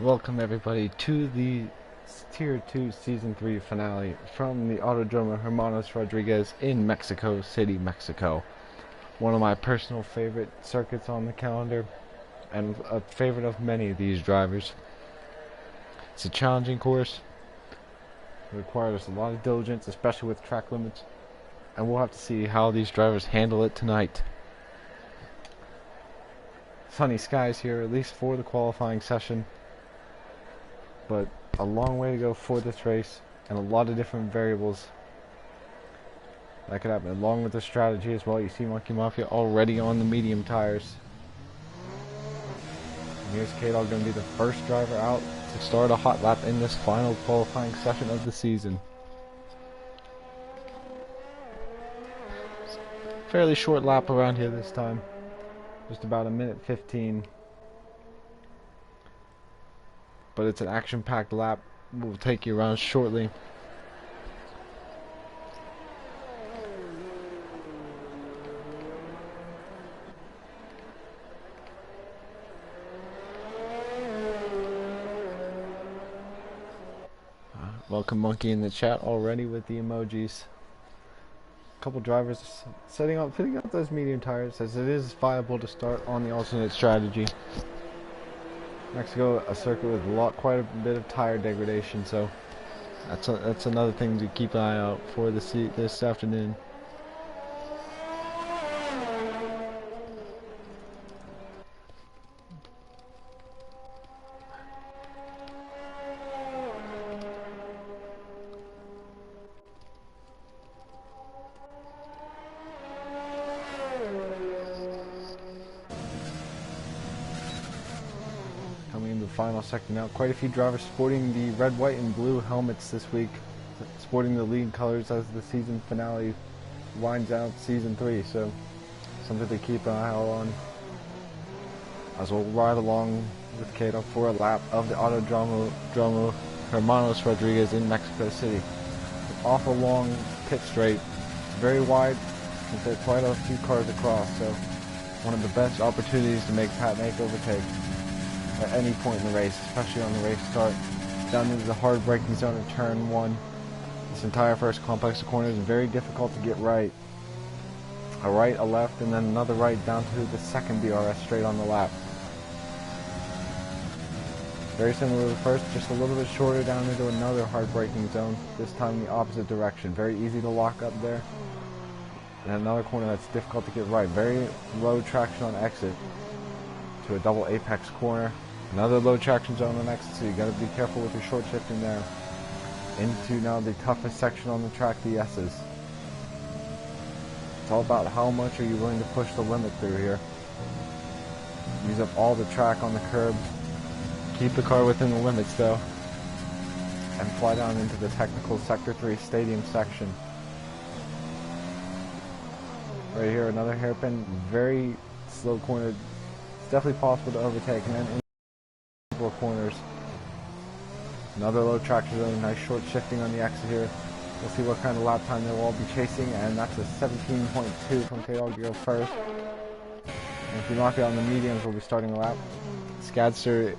Welcome everybody to the Tier 2 Season 3 finale from the Autodromo Hermanos Rodriguez in Mexico City, Mexico. One of my personal favorite circuits on the calendar and a favorite of many of these drivers. It's a challenging course. It requires a lot of diligence, especially with track limits, and we'll have to see how these drivers handle it tonight. Sunny skies here, at least for the qualifying session, but a long way to go for this race and a lot of different variables that could happen, along with the strategy as well. You see Monkey Mafia already on the medium tires. And here's K-Dog going to be the first driver out to start a hot lap in this final qualifying session of the season. Fairly short lap around here this time, just about a minute 15. But it's an action-packed lap. We'll take you around shortly. Welcome Monkey in the chat already with the emojis. A couple drivers fitting up those medium tires, as it is viable to start on the alternate strategy. Mexico, a circuit with quite a bit of tire degradation, so that's another thing to keep an eye out for this afternoon. Coming into the final sector now, quite a few drivers sporting the red, white, and blue helmets this week, sporting the lead colors as the season finale winds out Season 3, so something to keep an eye out on. As we'll ride along with Kato for a lap of the Autodromo Hermanos Rodriguez in Mexico City. Off a long pit straight, it's very wide, can fit quite a few cars across, so one of the best opportunities to make overtake at any point in the race, especially on the race start. Down into the hard braking zone of turn 1. This entire first complex of corners is very difficult to get right. A right, a left, and then another right down to the second DRS straight on the lap. Very similar to the first, just a little bit shorter down into another hard braking zone, this time in the opposite direction. Very easy to lock up there. And another corner that's difficult to get right. Very low traction on exit to a double apex corner. Another low traction zone on exit, so you got to be careful with your short shifting there. Into now the toughest section on the track, the S's. It's all about how much are you willing to push the limit through here. Use up all the track on the curbs. Keep the car within the limits though. And fly down into the technical Sector 3 stadium section. Right here, another hairpin, very slow corner. It's definitely possible to overtake, and then in a couple of corners. Another low traction zone, nice short shifting on the exit here. We'll see what kind of lap time they'll all be chasing, and that's a 17.2 from K-Dog to go first. And if you knock it on the mediums, we'll be starting a lap. Scadster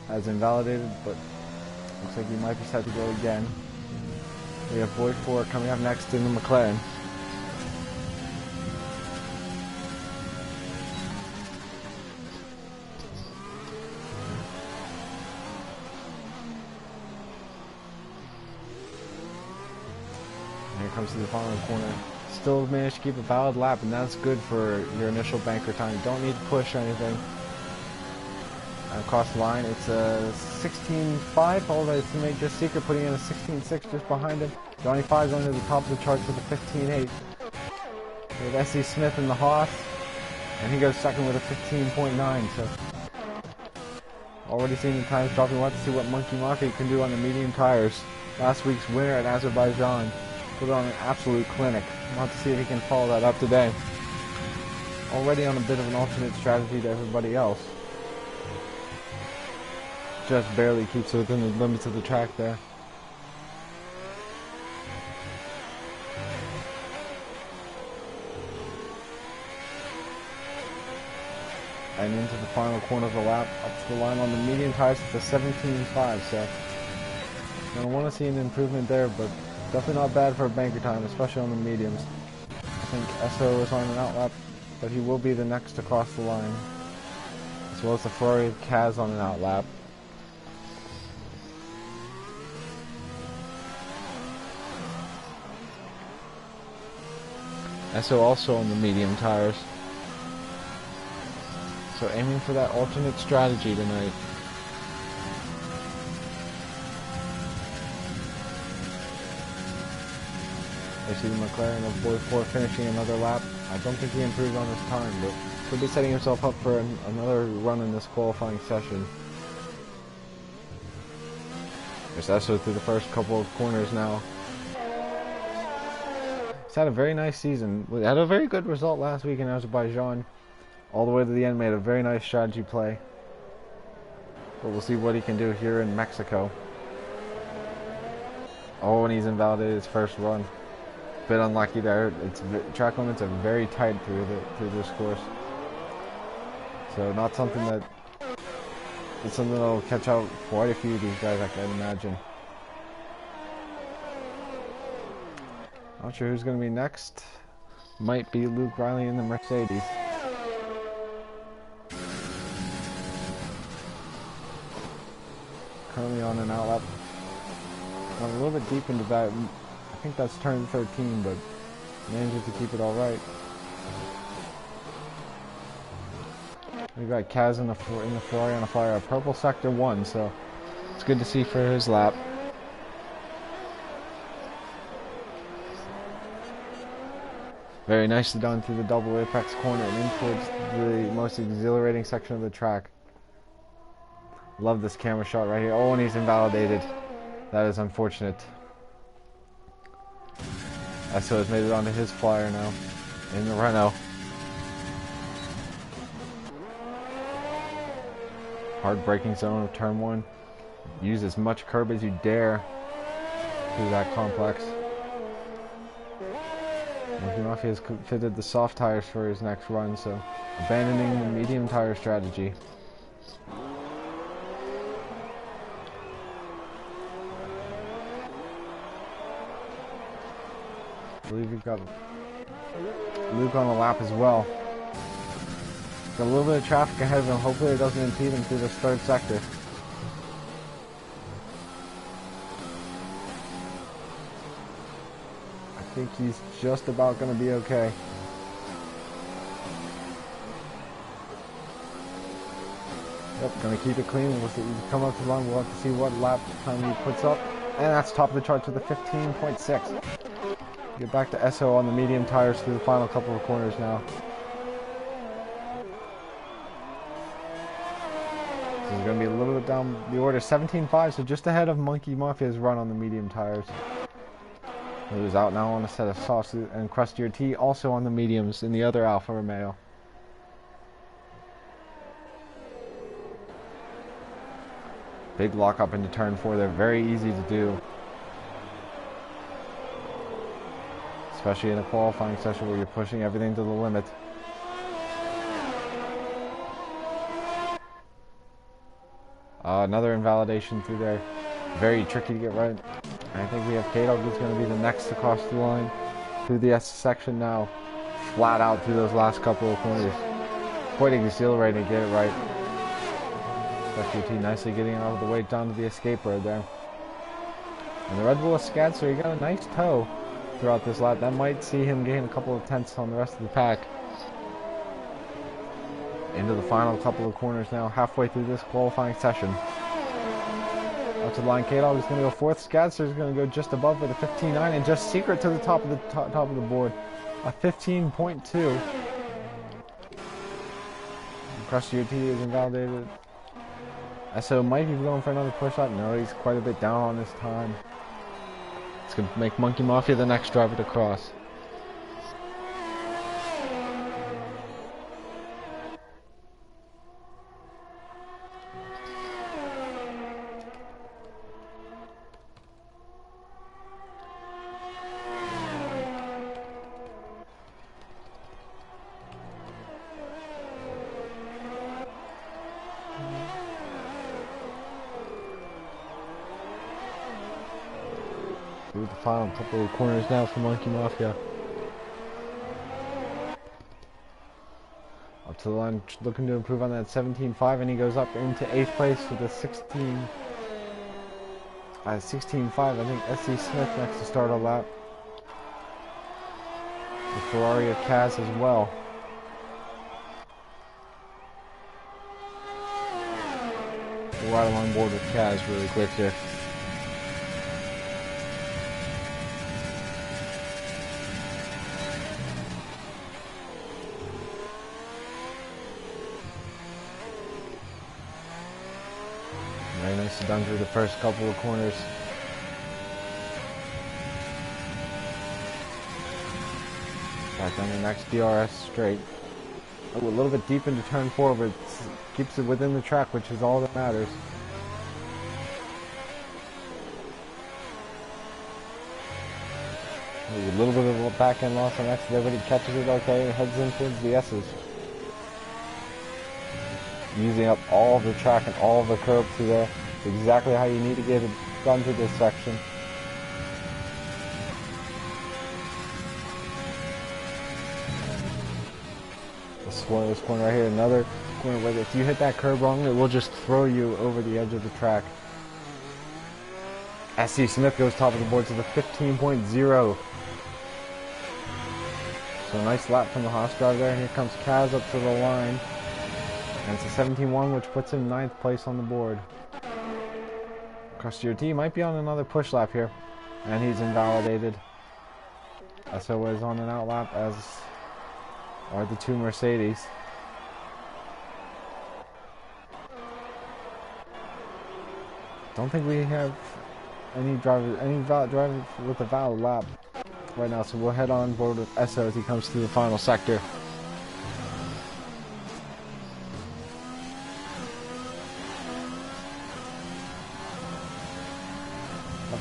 has invalidated, but looks like he might be set to go again. We have Boy 4 coming up next in the McLaren. Here comes to the final corner. Still managed to keep a valid lap, and that's good for your initial banker time. You don't need to push or anything. Across the line, it's a 16.5, although it's made just Secret putting in a 16.6 just behind him. Johnny 5 going to the top of the charts with a 15.8. With S.E. Smith in the Haas, and he goes second with a 15.9. So already seeing the times dropping. We'll have to see what Monkey Mafia can do on the medium tires. Last week's winner at Azerbaijan put on an absolute clinic. We'll have to see if he can follow that up today. Already on a bit of an alternate strategy to everybody else. Just barely keeps it within the limits of the track there. and into the final corner of the lap, up to the line on the medium tires at the 17.5. So I don't want to see an improvement there, but definitely not bad for a banker time, especially on the mediums. I think Esso is on an outlap, but he will be the next to cross the line, as well as the Ferrari Kaz on an outlap. Esso also on the medium tires. So aiming for that alternate strategy tonight. I see the McLaren of Boy 4 finishing another lap. I don't think he improved on his time, but could be setting himself up for another run in this qualifying session. There's Esso through the first couple of corners now. He's had a very nice season. He had a very good result last week in Azerbaijan. All the way to the end, made a very nice strategy play. But we'll see what he can do here in Mexico. Oh, and he's invalidated his first run. Bit unlucky there. Track limits are very tight through this course. So not something that it's something that'll catch out quite a few of these guys, I can imagine. Not sure who's going to be next. Might be Luke Riley in the Mercedes. Currently on an outlap. Went a little bit deep into that. I think that's turn 13, but manages to keep it all right. We got Kaz in the Ferrari on a fire, purple sector 1, so it's good to see for his lap. Very nicely done through the double apex corner and in towards the most exhilarating section of the track. Love this camera shot right here. Oh, and he's invalidated. That is unfortunate. Esso has made it onto his flyer now in the Renault. Hard braking zone of turn 1. Use as much curb as you dare through that complex. Monkey Mafia has fitted the soft tires for his next run, so abandoning the medium tire strategy. I believe we've got Luke on the lap as well. Got a little bit of traffic ahead of him. Hopefully it doesn't impede him through this third sector. I think he's just about going to be okay. Yep, going to keep it clean. We'll see. Come up to the line. We'll have to see what lap time he puts up. And that's top of the charts with a 15.6. Get back to Esso on the medium tires through the final couple of corners now. This is going to be a little bit down the order. 17.5, so just ahead of Monkey Mafia's run on the medium tires. Who's out now on a set of softs and crustier T, also on the mediums in the other Alfa Romeo. Big lock up into turn 4. They're very easy to do. Especially in a qualifying session where you're pushing everything to the limit. Another invalidation through there. Very tricky to get right. And I think we have K-Dog who's going to be the next to cross the line through the S section now. Flat out through those last couple of corners. Quite exhilarating to get it right. FGT nicely getting out of the way down to the escape road there. And the Red Bull Escadster, he got a nice toe throughout this lap. That might see him gain a couple of tenths on the rest of the pack. Into the final couple of corners now, halfway through this qualifying session. Up to the line, K-Dog is going to go fourth. Scadster is going to go just above with a 15.9, and just secret to the top of the board, a 15.2. Crusty T is invalidated. Esso might be going for another push up. No, he's quite a bit down on his time. It's going to make Monkey Mafia the next driver to cross. Through the final couple of corners now for Monkey Mafia. Up to the line, looking to improve on that 17.5, and he goes up into 8th place with a 16.5. I think SC Smith next to start a lap. The Ferrari of Kaz as well. We're right along board with Kaz really quick here. Very nicely done through the first couple of corners. Back on the next DRS straight. Oh, a little bit deep into turn 4, but keeps it within the track, which is all that matters. A little bit of a back end loss on exit there, but he catches it okay and heads in towards the S's. Using up all of the track and all of the curb through there. Exactly how you need to get it done through this section. This corner right here, another corner where if you hit that curb wrong, it will just throw you over the edge of the track. SC Smith goes top of the board to the 15.0. So a nice lap from the Haas driver there. Here comes Kaz up to the line. And it's a 17.1, which puts him 9th place on the board. Custer T might be on another push lap here. And he's invalidated. SO is on an out lap, as are the two Mercedes. Don't think we have any driver with a valid lap right now, so we'll head on board with SO as he comes through the final sector.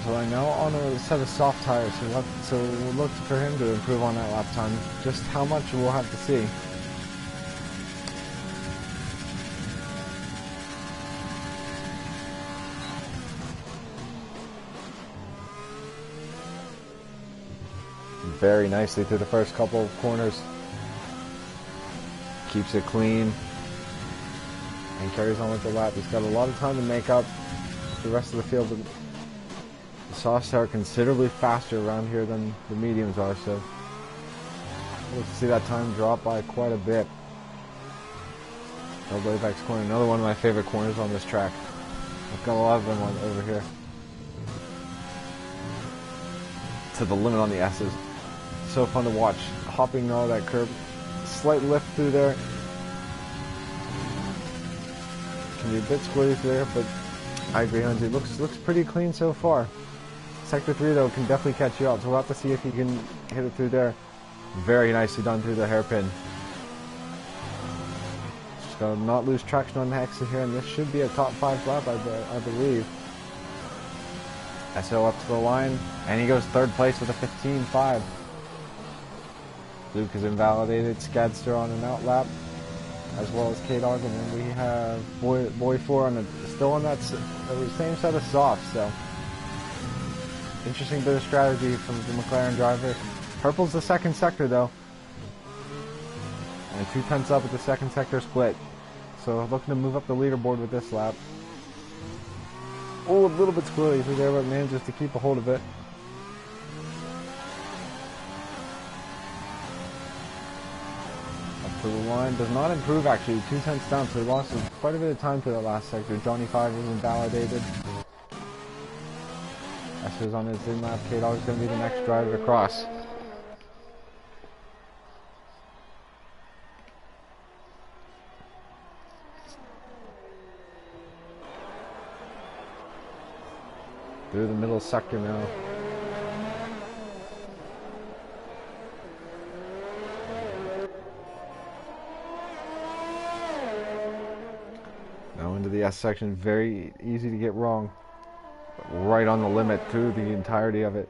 So right now on a set of soft tires, so we'll look for him to improve on that lap time. Just how much we'll have to see. Very nicely through the first couple of corners. Keeps it clean and carries on with the lap. He's got a lot of time to make up the rest of the field. But the softs are considerably faster around here than the mediums are, so we'll see that time drop by quite a bit. Layback's corner, another one of my favorite corners on this track. I've got a lot of them over here. To the limit on the S's. So fun to watch, hopping all that curb. Slight lift through there. Can be a bit squirty through there, but I agree, Hunty. Looks pretty clean so far. Sector 3 though can definitely catch you out, so we'll have to see if he can hit it through there. Very nicely done through the hairpin. Just gotta not lose traction on the exit here, and this should be a top 5 lap, I believe. SO up to the line, and he goes 3rd place with a 15.5. Luke is invalidated. Skadster on an out lap, as well as K-Dog, and then we have Boy 4 on still on that same set of softs. So interesting bit of strategy from the McLaren driver. Purple's the 2nd sector though, and 2 tenths up at the 2nd sector split. So looking to move up the leaderboard with this lap. Oh, a little bit squirrely through there, but manages to keep a hold of it. Up to the line, does not improve actually, 2 tenths down, so he lost quite a bit of time to that last sector. Johnny 5 is invalidated. Esther's on his in lap. K-Dog is going to be the next driver across. Through the middle sector now. Now into the S section, very easy to get wrong. But right on the limit through the entirety of it.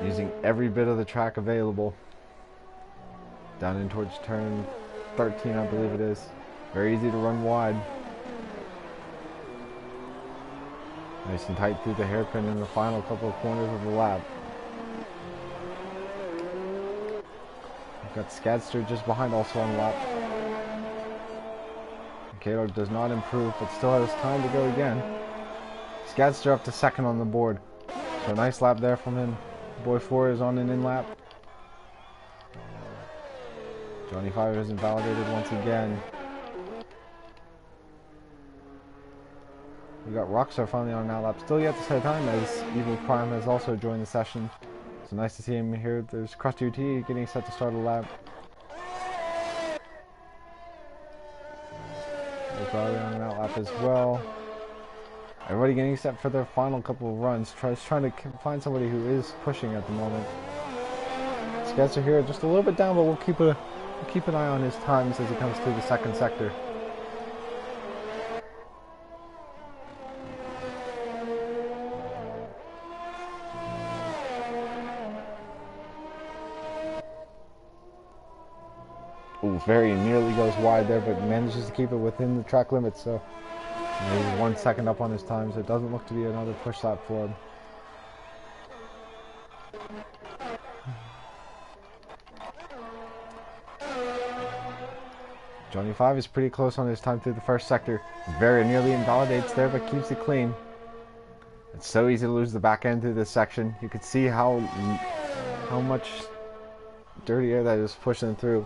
Using every bit of the track available. Down in towards turn 13, I believe it is. Very easy to run wide. Nice and tight through the hairpin in the final couple of corners of the lap. We've got Skadster just behind also on the lap. Cato does not improve, but still has time to go again. Skadster up to second on the board. So a nice lap there from him. Boy 4 is on an in lap. Johnny 5 is invalidated once again. We got Rockstar finally on an out lap. Still yet to set time as Evil Prime has also joined the session. So nice to see him here. There's Krusty UT getting set to start a lap. Probably on an out lap as well. Everybody getting set for their final couple of runs. Trying to find somebody who is pushing at the moment. Sketcher here just a little bit down, but we'll keep an eye on his times as he comes through the second sector. Ooh, very nearly goes wide there, but manages to keep it within the track limits. So he's 1 second up on his time, so it doesn't look to be another push lap for him. Johnny 5 is pretty close on his time through the first sector. Very nearly invalidates there, but keeps it clean. It's so easy to lose the back end through this section. You can see how much dirty air that is pushing through.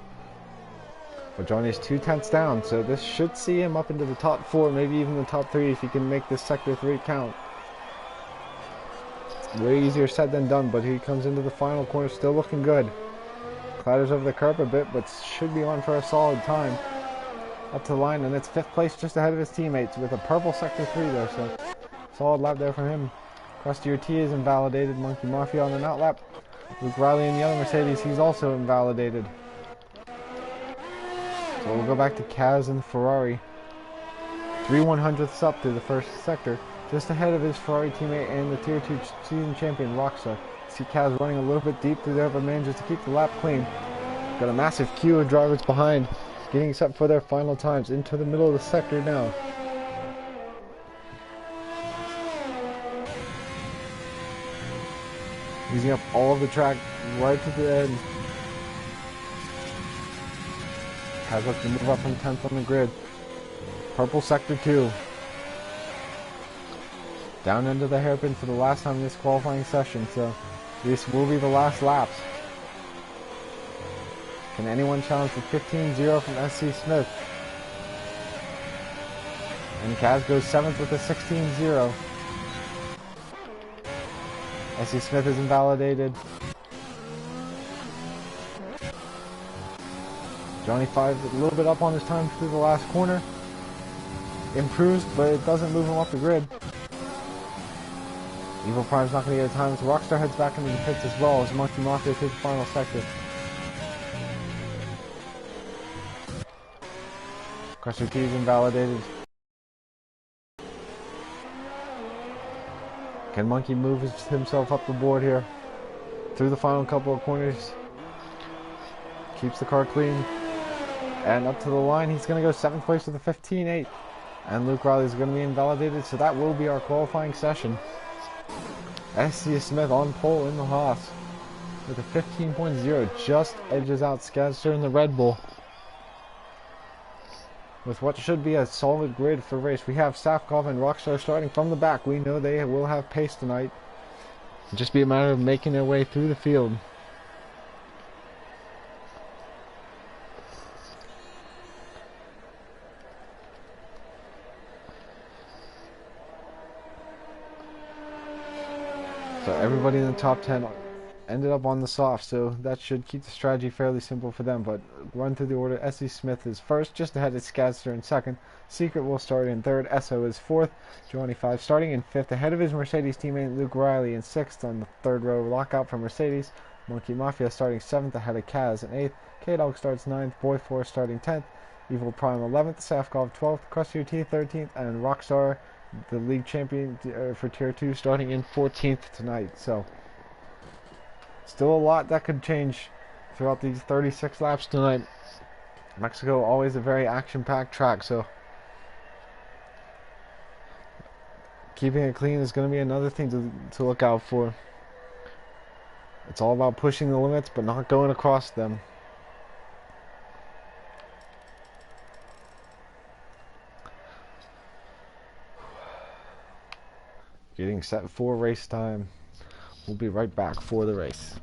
But Johnny's 2/10 down, so this should see him up into the top 4, maybe even the top 3 if he can make this sector 3 count. Way easier said than done, but he comes into the final corner still looking good. Clatters over the curb a bit, but should be on for a solid time. Up to the line, and it's 5th place just ahead of his teammates with a purple sector 3 there, so solid lap there for him. Krusty T is invalidated. Monkey Mafia on an out lap. Luke Riley in the other Mercedes, he's also invalidated. So we'll go back to Kaz and the Ferrari. 3/100ths up through the first sector, just ahead of his Ferrari teammate and the Tier 2 season champion Rockstar. See Kaz running a little bit deep through there, but manages to keep the lap clean. Got a massive queue of drivers behind, getting set for their final times into the middle of the sector now. Using up all of the track right to the end. Kaz looks to move up from 10th on the grid. Purple sector 2. Down into the hairpin for the last time in this qualifying session, so this will be the last laps. Can anyone challenge the 15-0 from SC Smith? And Kaz goes 7th with a 16-0. SC Smith is invalidated. Johnny 5 a little bit up on his time through the last corner. Improves, but it doesn't move him off the grid. Evil Prime's not going to get a time, so Rockstar heads back into the pits as well as Monkey Mafia through the final sector. Crusher T is invalidated. Can Monkey move himself up the board here? Through the final couple of corners. Keeps the car clean. And up to the line, he's going to go 7th place with a 15-8. And Luke Riley is going to be invalidated, so that will be our qualifying session. SC Smith on pole in the Haas with a 15.0, just edges out Skadster in the Red Bull. With what should be a solid grid for race, we have Safkov and Rockstar starting from the back. We know they will have pace tonight. It'll just be a matter of making their way through the field. So everybody in the top 10 ended up on the soft, so that should keep the strategy fairly simple for them. But run through the order. SC Smith is first, just ahead of Skadster in second. Secret will start in third. Esso is fourth. Johnny 5 starting in fifth, ahead of his Mercedes teammate Luke Riley in sixth on the third row. Lockout for Mercedes. Monkey Mafia starting 7th, ahead of Kaz in 8th. K-Dog starts 9th. Boy 4 starting 10th. Evil Prime 11th. Safkov 12th. Krusty T 13th. And Rockstar, the league champion for Tier 2, starting in 14th tonight. So still a lot that could change throughout these 36 laps tonight. Mexico, always a very action-packed track, so keeping it clean is going to be another thing to look out for. It's all about pushing the limits, but not going across them. Getting set for race time. We'll be right back for the race.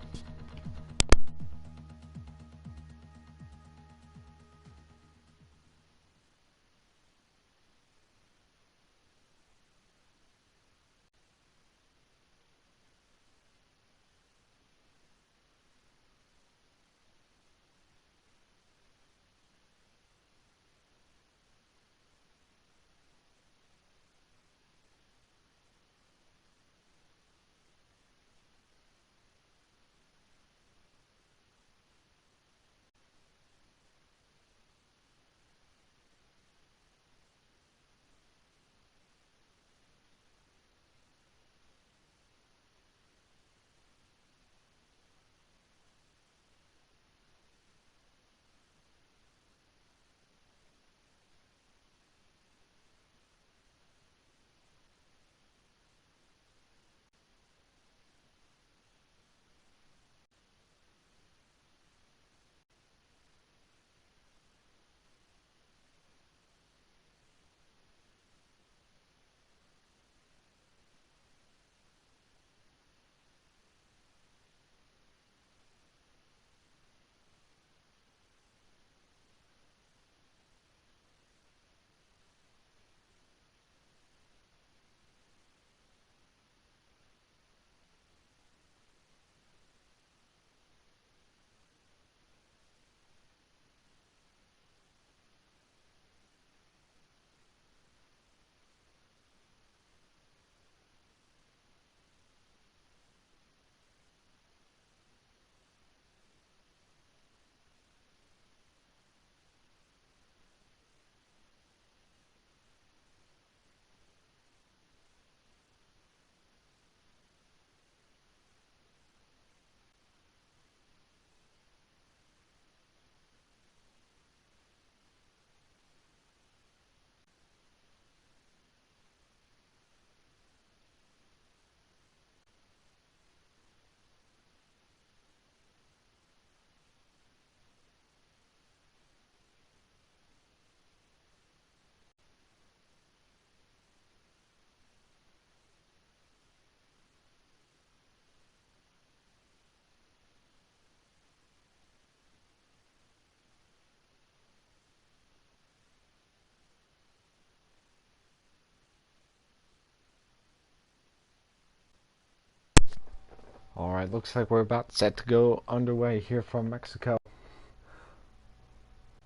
Alright, looks like we're about set to go underway here from Mexico.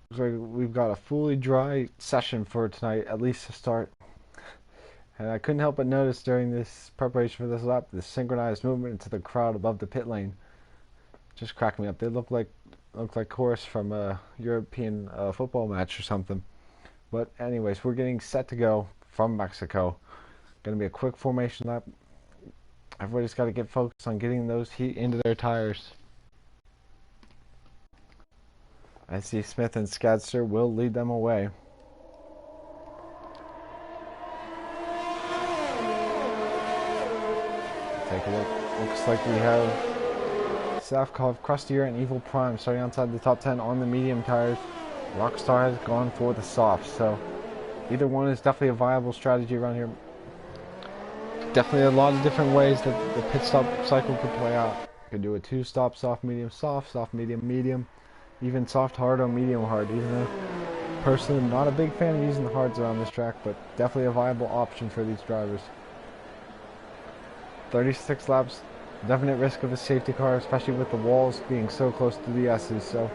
Looks like we've got a fully dry session for tonight, at least to start. And I couldn't help but notice during this preparation for this lap, the synchronized movement into the crowd above the pit lane. Just cracked me up. They look like chorus from a European football match or something. But anyways, we're getting set to go from Mexico. Going to be a quick formation lap. Everybody's got to get focused on getting those heat into their tires. I see Smith and Skadster will lead them away. Take a look. Looks like we have Safkov, Krustier, and Evil Prime starting outside the top 10 on the medium tires. Rockstar has gone for the soft, so either one is definitely a viable strategy around here. Definitely a lot of different ways that the pit stop cycle could play out. You could do a 2-stop, soft, medium, soft, medium, medium, even soft, hard, or medium, hard. Even though, personally, I'm not a big fan of using the hards around this track, but definitely a viable option for these drivers. 36 laps, definite risk of a safety car, especially with the walls being so close to the S's, so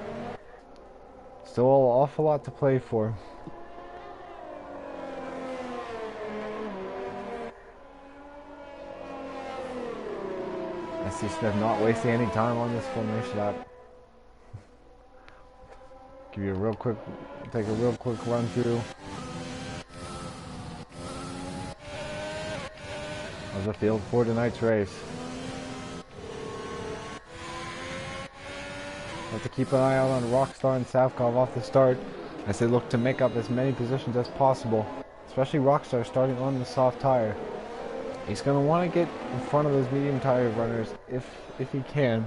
still an awful lot to play for. I see Smith not wasting any time on this formation lap. Give you a real quick, take a real quick run through of the field for tonight's race. Have to keep an eye out on Rockstar and Safkov off the start as they look to make up as many positions as possible, especially Rockstar starting on the soft tire. He's going to want to get in front of those medium tire runners if he can,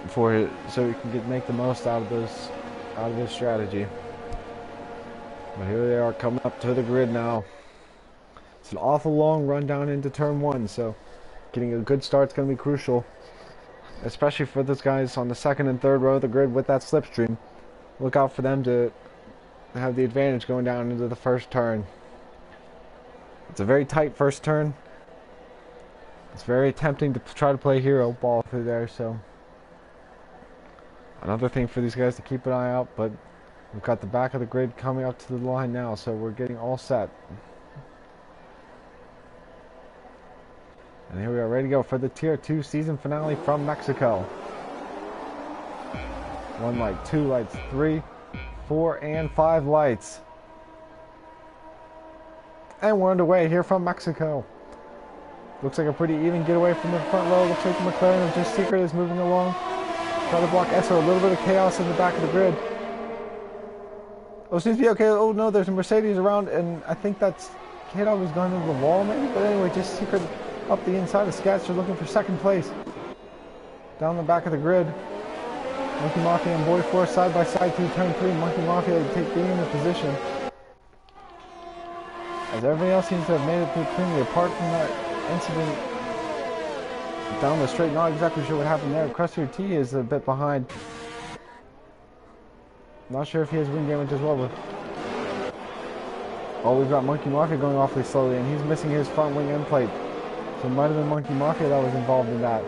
so he can make the most out of this strategy. But here they are coming up to the grid now. It's an awful long run down into turn 1, so getting a good start is going to be crucial, especially for those guys on the second and third row of the grid with that slipstream. Look out for them to have the advantage going down into the first turn. It's a very tight first turn. It's very tempting to try to play hero ball through there, so another thing for these guys to keep an eye out. But we've got the back of the grid coming up to the line now, so we're getting all set. And here we are, ready to go for the Tier 2 season finale from Mexico. 1 light, 2 lights, 3, 4, and 5 lights. And we're underway here from Mexico. Looks like a pretty even getaway from the front row. Looks like the McLaren of Just Secret is moving along. Try to block Esso. A little bit of chaos in the back of the grid. Oh, seems to be okay. Oh no, there's a Mercedes around, and I think that's K-Dog has gone into the wall maybe. But anyway, Just Secret up the inside of Sketch. They're looking for second place. Down the back of the grid. Monkey Mafia and Boy 4 side by side through turn 3. Monkey Mafia getting in the position. As everybody else seems to have made it through cleanly, apart from that incident down the straight. Not exactly sure what happened there. Crusher T is a bit behind. Not sure if he has wing damage as well. But oh, we've got Monkey Mafia going awfully slowly, and he's missing his front wing end plate. So it might have been Monkey Mafia that was involved in that.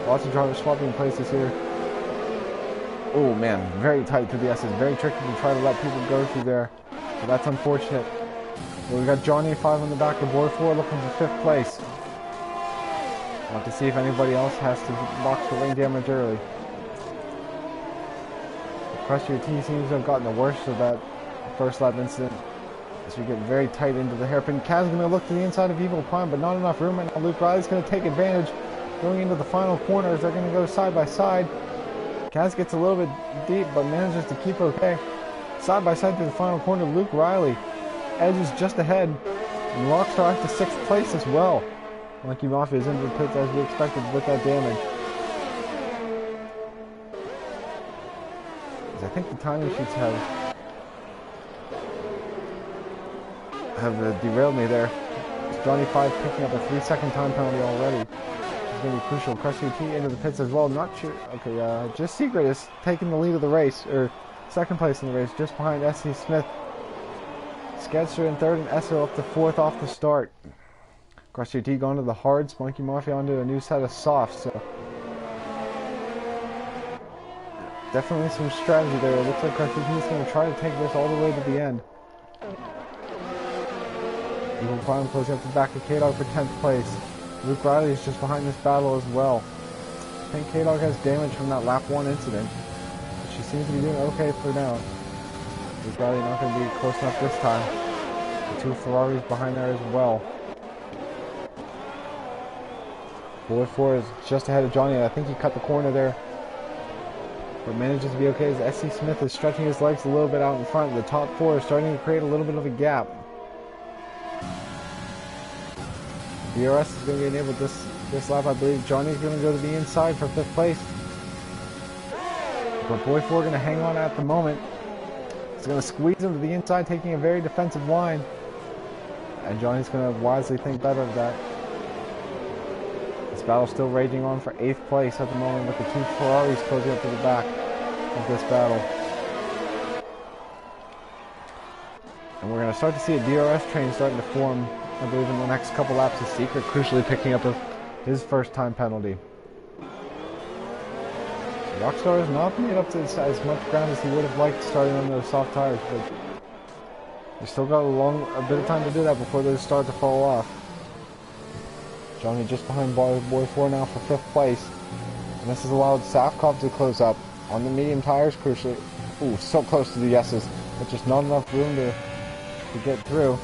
Lots of drivers swapping places here. Oh man, very tight to the S's. Very tricky to try to let people go through there. So that's unfortunate. Well, we've got Johnny 5 on the back of Boy 4 looking for 5th place. We'll have to see if anybody else has to box for wing damage early. Crusher T seems to have gotten the worst of that first lap incident. As we get very tight into the hairpin. Kaz's going to look to the inside of Evil Prime, but not enough room. And now Luke Riley's going to take advantage going into the final corners. They're going to go side by side. Kaz gets a little bit deep, but manages to keep okay. Side by side through the final corner, Luke Riley edges just ahead. And Rockstar up to 6th place as well. Monkey Mafia is into the pits as we expected with that damage. As I think the timing sheets have derailed me there. It's Johnny 5 picking up a 3-second time penalty already. It's going to be crucial. Crushing T into the pits as well. Not sure. Okay, Just Secret is taking the lead of the race, or second place in the race, just behind S.C. Smith. Sketcher in 3rd and Esso up to 4th off the start. Crusher T going to the hards. Monkey Mafia onto a new set of softs. So definitely some strategy there. It looks like Crusher T is going to try to take this all the way to the end. Evil Prime closing up the back of K-Dog for 10th place. Luke Riley is just behind this battle as well. I think K-Dog has damage from that lap 1 incident. But she seems to be doing okay for now. Luke Riley not going to be close enough this time. The 2 Ferraris behind there as well. Boy 4 is just ahead of Johnny. I think he cut the corner there, but manages to be okay as S.C. Smith is stretching his legs a little bit out in front. The top 4 is starting to create a little bit of a gap. DRS is going to be enabled this lap, I believe. Johnny's going to go to the inside for 5th place. But Boy 4 going to hang on at the moment. He's going to squeeze him to the inside, taking a very defensive line. And Johnny's going to wisely think better of that. This battle still raging on for 8th place at the moment, with the 2 Ferraris closing up to the back of this battle. And we're going to start to see a DRS train starting to form, I believe, in the next couple laps of Secret, crucially picking up his first time penalty. Rockstar has not made up to as much ground as he would have liked starting on those soft tires, but we still got a bit of time to do that before those start to fall off. Johnny just behind Boy 4 now for 5th place. And this has allowed Safkov to close up on the medium tires, crucially. Ooh, so close to the S's, but just not enough room to get through.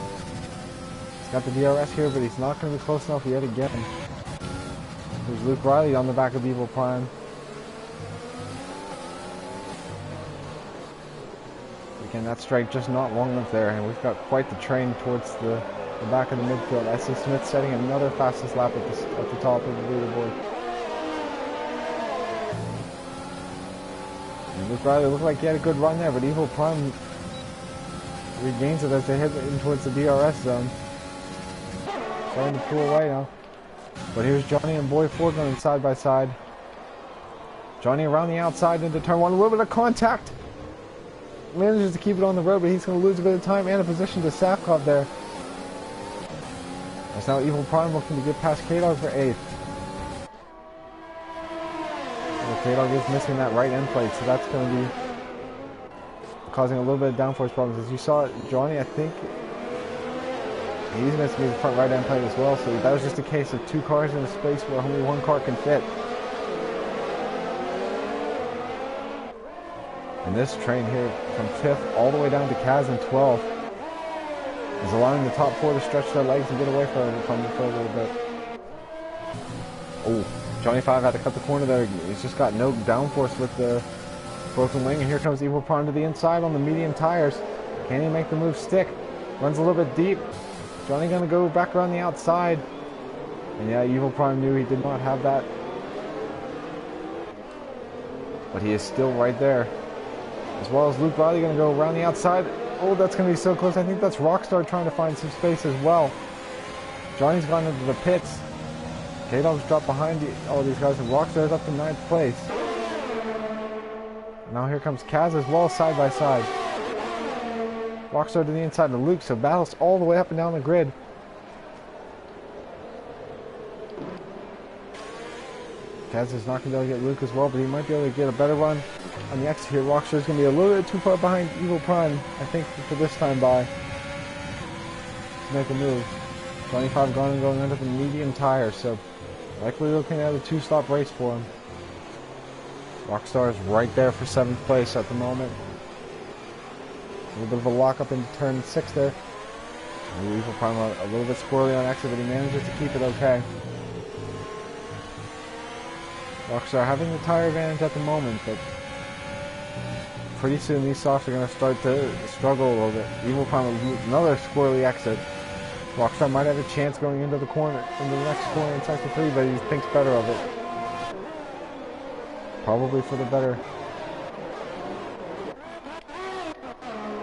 He's got the DRS here, but he's not going to be close enough yet again. There's Luke Riley on the back of Evil Prime. Again, that strike just not long enough there, and we've got quite the train towards the back of the midfield. S.C. Smith setting another fastest lap at the top of the leaderboard. And Luke Riley looked like he had a good run there, but Evil Prime regains it as they head in towards the DRS zone. Starting to pull away now. But here's Johnny and Boy 4 going side by side. Johnny around the outside into turn 1. A little bit of contact. Manages to keep it on the road, but he's going to lose a bit of time and a position to Safkov there. That's now Evil Prime looking to get past K-Dog for 8th. Well, K-Dog is missing that right end plate, so that's going to be causing a little bit of downforce problems. As you saw, Johnny, I think he's missing his front right end plate as well, so that was just a case of 2 cars in a space where only 1 car can fit. And this train here from 5th all the way down to Kaz in 12th is allowing the top 4 to stretch their legs and get away from it for a little bit. Oh, Johnny 5 had to cut the corner there. He's just got no downforce with the broken wing, and here comes Evil Prime to the inside on the medium tires. Can he make the move stick? Runs a little bit deep. Johnny gonna go back around the outside. And yeah, Evil Prime knew he did not have that. But he is still right there. As well as Luke Riley gonna go around the outside. Oh, that's gonna be so close. I think that's Rockstar trying to find some space as well. Johnny's gone into the pits. K-Dog's dropped behind all these guys, and Rockstar's up to 9th place. Now here comes Kaz as well, side by side. Rockstar to the inside of Luke, so battles all the way up and down the grid. Kaz is not going to be able to get Luke as well, but he might be able to get a better run on the exit here. Rockstar is going to be a little bit too far behind Evil Prime, I think, for this time by to make a move. 25 gone and going under the medium tire, so likely looking at a 2-stop race for him. Rockstar is right there for 7th place at the moment. A little bit of a lock-up into turn 6 there. And Evil Prime a little bit squirrely on exit, but he manages to keep it okay. Rockstar having the tire advantage at the moment, but pretty soon these softs are going to start to struggle a little bit. Evil Prime another squirrely exit. Rockstar might have a chance going into the corner, into the next corner in sector 3, but he thinks better of it. Probably for the better.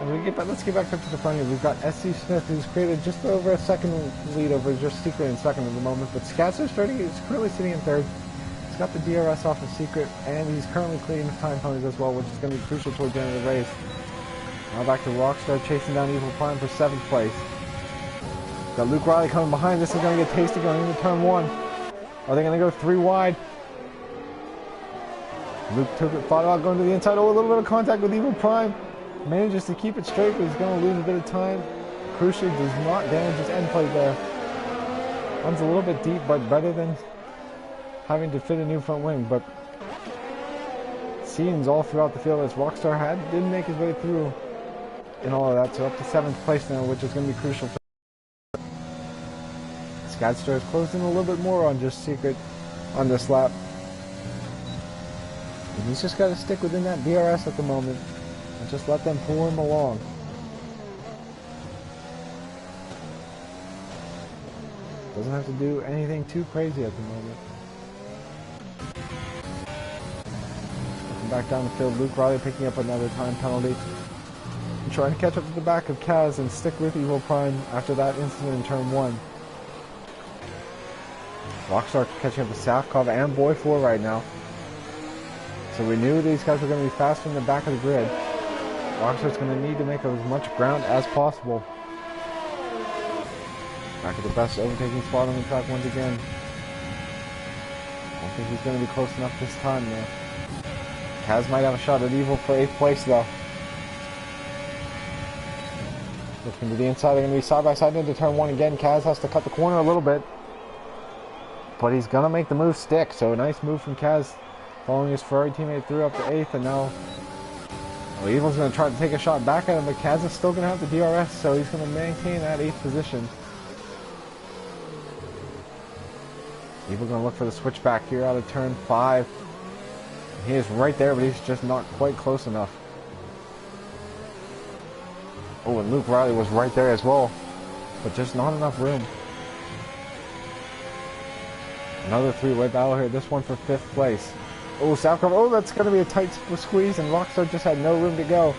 Let's get back up to the front here. We've got SC Smith, who's created just over a second lead over just Secret in second at the moment, but Scatzer is currently sitting in 3rd. He's got the DRS off of Secret, and he's currently clearing the time penalties as well, which is going to be crucial towards the end of the race. Now back to Rockstar chasing down Evil Prime for 7th place. Got Luke Riley coming behind. This is going to get tasty going into turn 1. Are they going to go 3 wide? Luke thought about going to the inside. Oh, a little bit of contact with Evil Prime. Manages to keep it straight, but he's going to lose a bit of time. Crucially, does not damage his end plate there. Runs a little bit deep, but better than having to fit a new front wing. But scenes all throughout the field as Rockstar didn't make his way through in all of that. So up to 7th place now, which is going to be crucial. Scadster has closed in a little bit more on just Secret on this lap. And he's just got to stick within that DRS at the moment and just let them pull him along. Doesn't have to do anything too crazy at the moment. Looking back down the field, Luke Riley picking up another time penalty. And trying to catch up to the back of Kaz and stick with Evil Prime after that incident in turn 1. Rockstar catching up to Safkov and Boy 4 right now. So we knew these guys were going to be faster in the back of the grid. Rockstar's going to need to make as much ground as possible. Back at the best overtaking spot on the track once again. I don't think he's going to be close enough this time though. Kaz might have a shot at Evil for 8th place though. Looking to the inside, they're going to be side by side into turn 1 again. Kaz has to cut the corner a little bit. But he's going to make the move stick, so a nice move from Kaz following his Ferrari teammate through up to 8th, and now Evil's going to try to take a shot back at him, but Kaz is still going to have the DRS, so he's going to maintain that 8th position. Evil going to look for the switchback here out of turn 5. He is right there, but he's just not quite close enough. Oh, and Luke Riley was right there as well, but just not enough room. Another three-way battle here, this one for 5th place. Oh, Savkov, oh, that's going to be a tight squeeze, and Rockstar just had no room to go.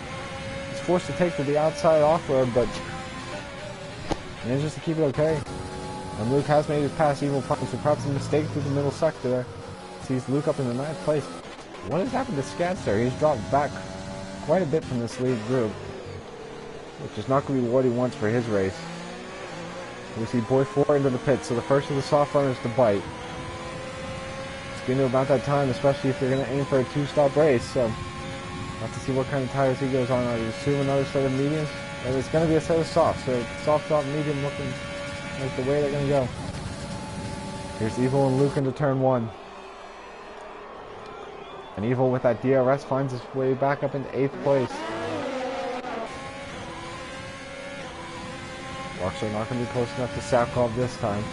He's forced to take to the outside off-road, but manages to keep it okay. And Luke has made his pass. Evil Prime, so perhaps a mistake through the middle sector there. Sees Luke up in the 9th place. What has happened to Skadster? He's dropped back quite a bit from this lead group, which is not going to be what he wants for his race. We see Boy 4 into the pits, so the first of the soft runners to bite. It's getting to about that time, especially if you're going to aim for a 2-stop race, so we'll have to see what kind of tires he goes on. I would assume another set of mediums, but it's going to be a set of softs, so soft, soft, medium looking like the way they're going to go. Here's Evil and Luke into turn 1. And Evil with that DRS finds his way back up into 8th place. Rockstar not going to be close enough to Savkov this time.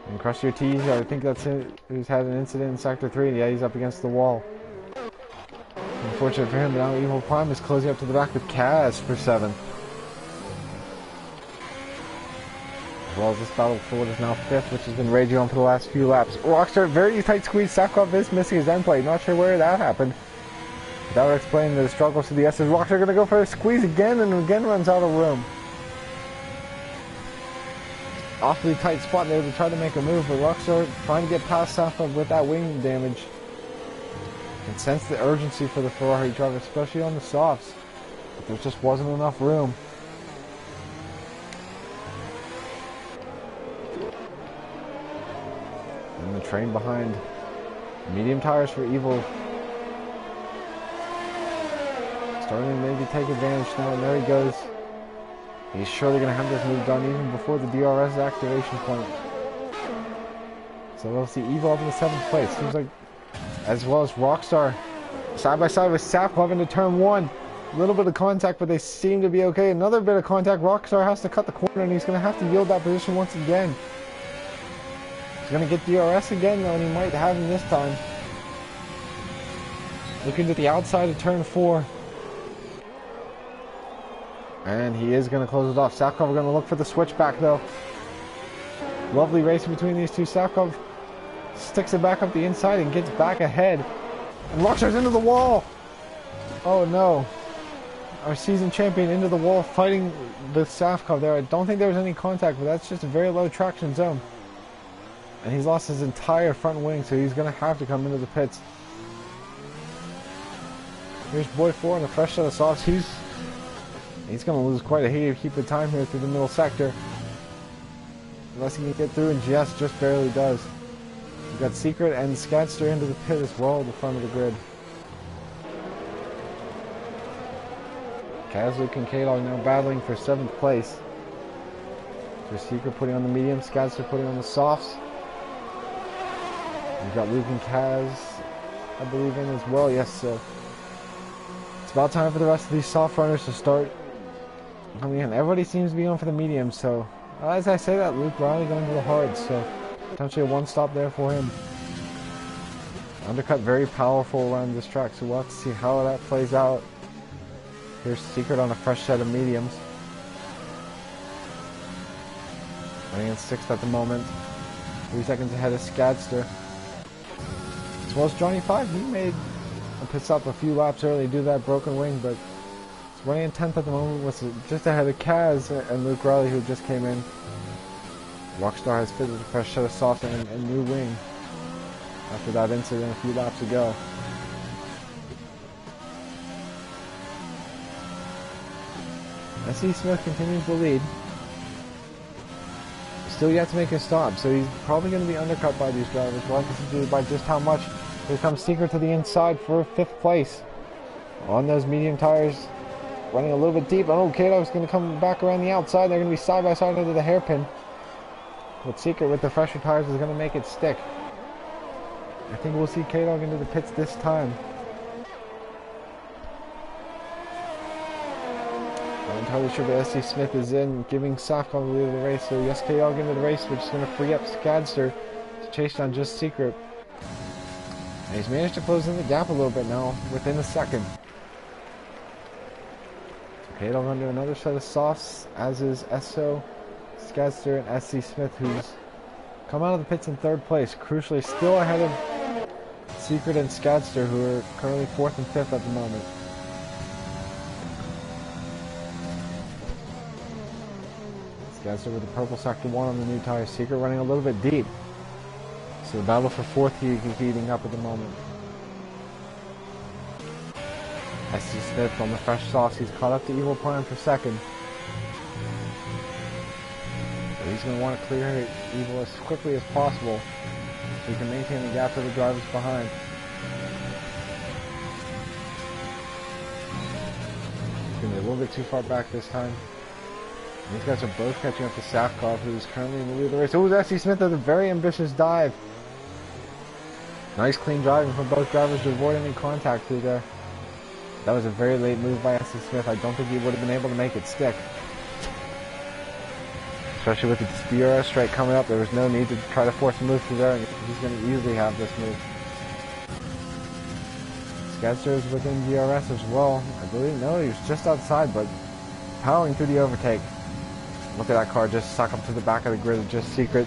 And Crush Your Tees, I think that's it, who's had an incident in Sector 3. Yeah, he's up against the wall. Unfortunate for him, but now Evil Prime is closing up to the back with Kaz for 7th. As well as this battle for what is now 5th, which has been raging on for the last few laps. Rockstar, very tight squeeze. Savkov is missing his end plate. Not sure where that happened. But that would explain the struggles to the S's. Rockstar going to go for a squeeze again, and again runs out of room. Awfully tight spot there to try to make a move, but Rockstar trying to get past Savkov with that wing damage. Can sense the urgency for the Ferrari driver, especially on the softs. But there just wasn't enough room. And the train behind. Medium tires for Evil. Starting to maybe take advantage now, and there he goes. He's surely going to have this move done even before the DRS activation point. So we'll see Evil up in the 7th place. Seems like, as well as Rockstar, side by side with Savkov into turn 1. A little bit of contact, but they seem to be okay. Another bit of contact. Rockstar has to cut the corner, and he's going to have to yield that position once again. He's going to get DRS again, though, and he might have him this time. Looking to the outside of turn 4. And he is going to close it off. Savkov are going to look for the switchback, though. Lovely racing between these two. Savkov sticks it back up the inside and gets back ahead. And Rockstar's into the wall. Oh, no. Our season champion into the wall fighting with Savkov there. I don't think there was any contact, but that's just a very low traction zone. And he's lost his entire front wing, so he's going to have to come into the pits. Here's Boy 4 on a fresh set of softs. He's going to lose quite a heap of time here through the middle sector. Unless he can get through, and Jess just barely does. We've got Secret and Skadster into the pit as well at the front of the grid. Kaz, Luke, and K-Dog now battling for 7th place. There's Secret putting on the medium, Skadster putting on the softs. We've got Luke and Kaz, I believe, in as well. Yes, so it's about time for the rest of these soft runners to start coming in. Everybody seems to be going for the medium, so as I say that, Luke Riley going to the hards, so potentially a 1-stop there for him. Undercut very powerful around this track, so we'll have to see how that plays out. Here's Secret on a fresh set of mediums. Running in 6th at the moment. 3 seconds ahead of Skadster. As well as Johnny 5, he made a pit stop a few laps early due to that broken wing, but it's running in 10th at the moment, was just ahead of Kaz and Luke Riley, who just came in. Rockstar has fitted a fresh set of softs and a new wing after that incident a few laps ago. S.E. Smith continues to lead. Still yet to make a stop, so he's probably going to be undercut by these drivers. We'll have to see by just how much. Here comes Secret to the inside for 5th place. On those medium tires, running a little bit deep. Oh, K-Dog's going to come back around the outside. They're going to be side by side into the hairpin. But Secret with the fresher tires is going to make it stick. I think we'll see K-Dog into the pits this time. Not entirely sure that S.C. Smith is in, giving Savkov the lead of the race. So yes, K-Dog into the race, which is going to free up Skadster to chase down just Secret. And he's managed to close in the gap a little bit now, within a second. He'll run to another set of softs, as is Esso, Skadster, and SC Smith, who's come out of the pits in third place. Crucially, still ahead of Secret and Skadster, who are currently 4th and 5th at the moment. Skadster with the purple sector 1 on the new tire. Secret running a little bit deep. So the battle for 4th heating up at the moment. SC Smith on the fresh sauce. He's caught up to Evil Prime for 2nd. But he's going to want to clear Evil as quickly as possible so he can maintain the gap to the drivers behind. He's going to be a little bit too far back this time. These guys are both catching up to Safkov, who's currently in the lead of the race. Oh, SC Smith with a very ambitious dive. Nice clean driving from both drivers to avoid any contact through there. That was a very late move by SC Smith. I don't think he would have been able to make it stick. Especially with the DRS straight coming up, there was no need to try to force a move through there. He's going to easily have this move. Skadster is within DRS as well. I believe, no, he was just outside, but powering through the overtake. Look at that car just suck up to the back of the grid of just Secret.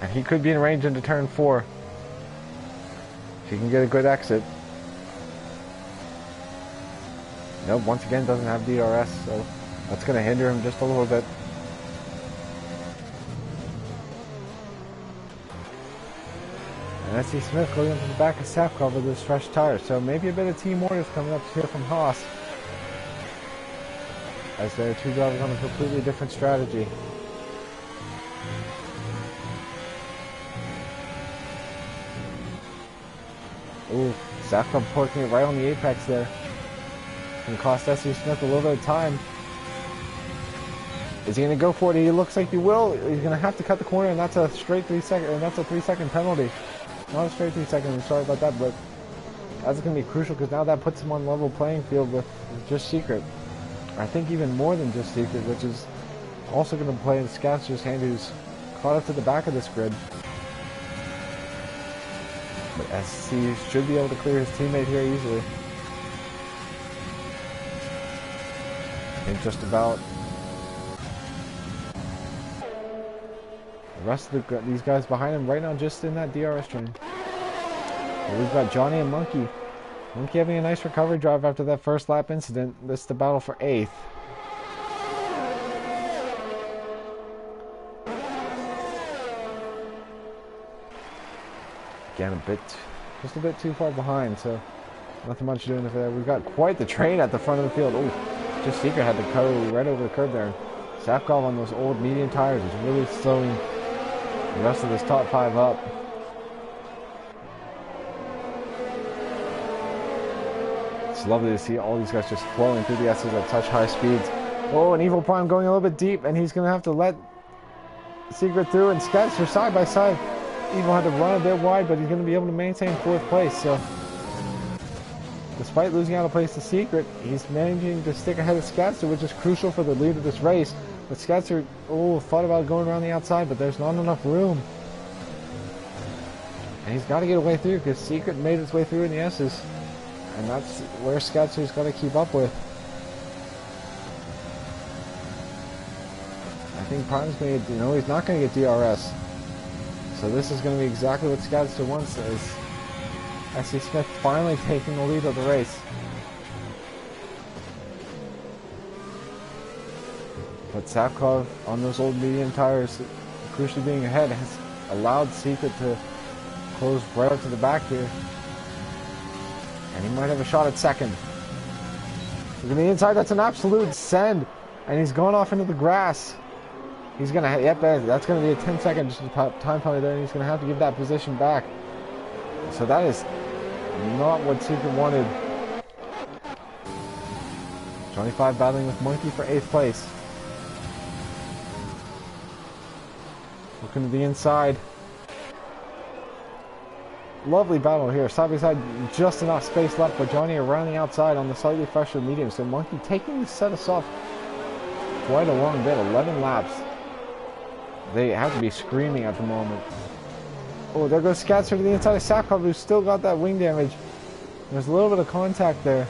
And he could be in range into turn 4. If he can get a good exit. Nope, once again doesn't have DRS, so that's going to hinder him just a little bit. And SC Smith going into the back of Safkov with his fresh tires, so maybe a bit of team orders coming up here from Haas. As there are two drivers on a completely different strategy. Ooh, Safkov parking it right on the apex there. Can cost SC Smith a little bit of time. Is he going to go for it? He looks like he will. He's going to have to cut the corner, and that's a straight 3 second, and that's a 3-second penalty. Not a straight 3 seconds. I'm sorry about that, but that's going to be crucial because now that puts him on level playing field with just Secret. I think even more than just Secret, which is also going to play in Skadster's hand, who's caught up to the back of this grid. But SC should be able to clear his teammate here easily. I think just about. The rest of these guys behind him right now just in that DRS train. But we've got Johnny and Monkey. Monkey having a nice recovery drive after that first lap incident. This is the battle for 8th. Again, just a bit too far behind, so nothing much doing there. We've got quite the train at the front of the field. Ooh, just Secret had to go right over the curb there. Safkov on those old medium tires is really slowing the rest of this top 5 up. It's lovely to see all these guys just flowing through the S's at such high speeds. Oh, and Evil Prime going a little bit deep, and he's going to have to let Secret through, and Skadster side by side. Evil had to run a bit wide, but he's going to be able to maintain 4th place. So, despite losing out a place to Secret, he's managing to stick ahead of Skadster, which is crucial for the lead of this race. But Skadster, thought about going around the outside, but there's not enough room. And he's got to get a way through because Secret made its way through in the S's. And that's where Skadster's got to keep up with. I think Prime's going to, he's not going to get DRS. So this is going to be exactly what Skadster wants, is SC Smith finally taking the lead of the race. But Safkov on those old medium tires, crucially being ahead, has allowed Secret to close right up to the back here. And he might have a shot at 2nd. Look at the inside, that's an absolute send. And he's going off into the grass. He's going to, yep, that's going to be a 10-second time penalty there, and he's going to have to give that position back. So that is not what Secret wanted. Johnny 5 battling with Monkey for 8th place. Looking to the inside. Lovely battle here, side by side, just enough space left, but Johnny around the outside on the slightly fresher medium. So Monkey taking the set us off quite a long bit, 11 laps. They have to be screaming at the moment. Oh, there goes Skadster to the inside of Safkov, who's still got that wing damage. There's a little bit of contact there.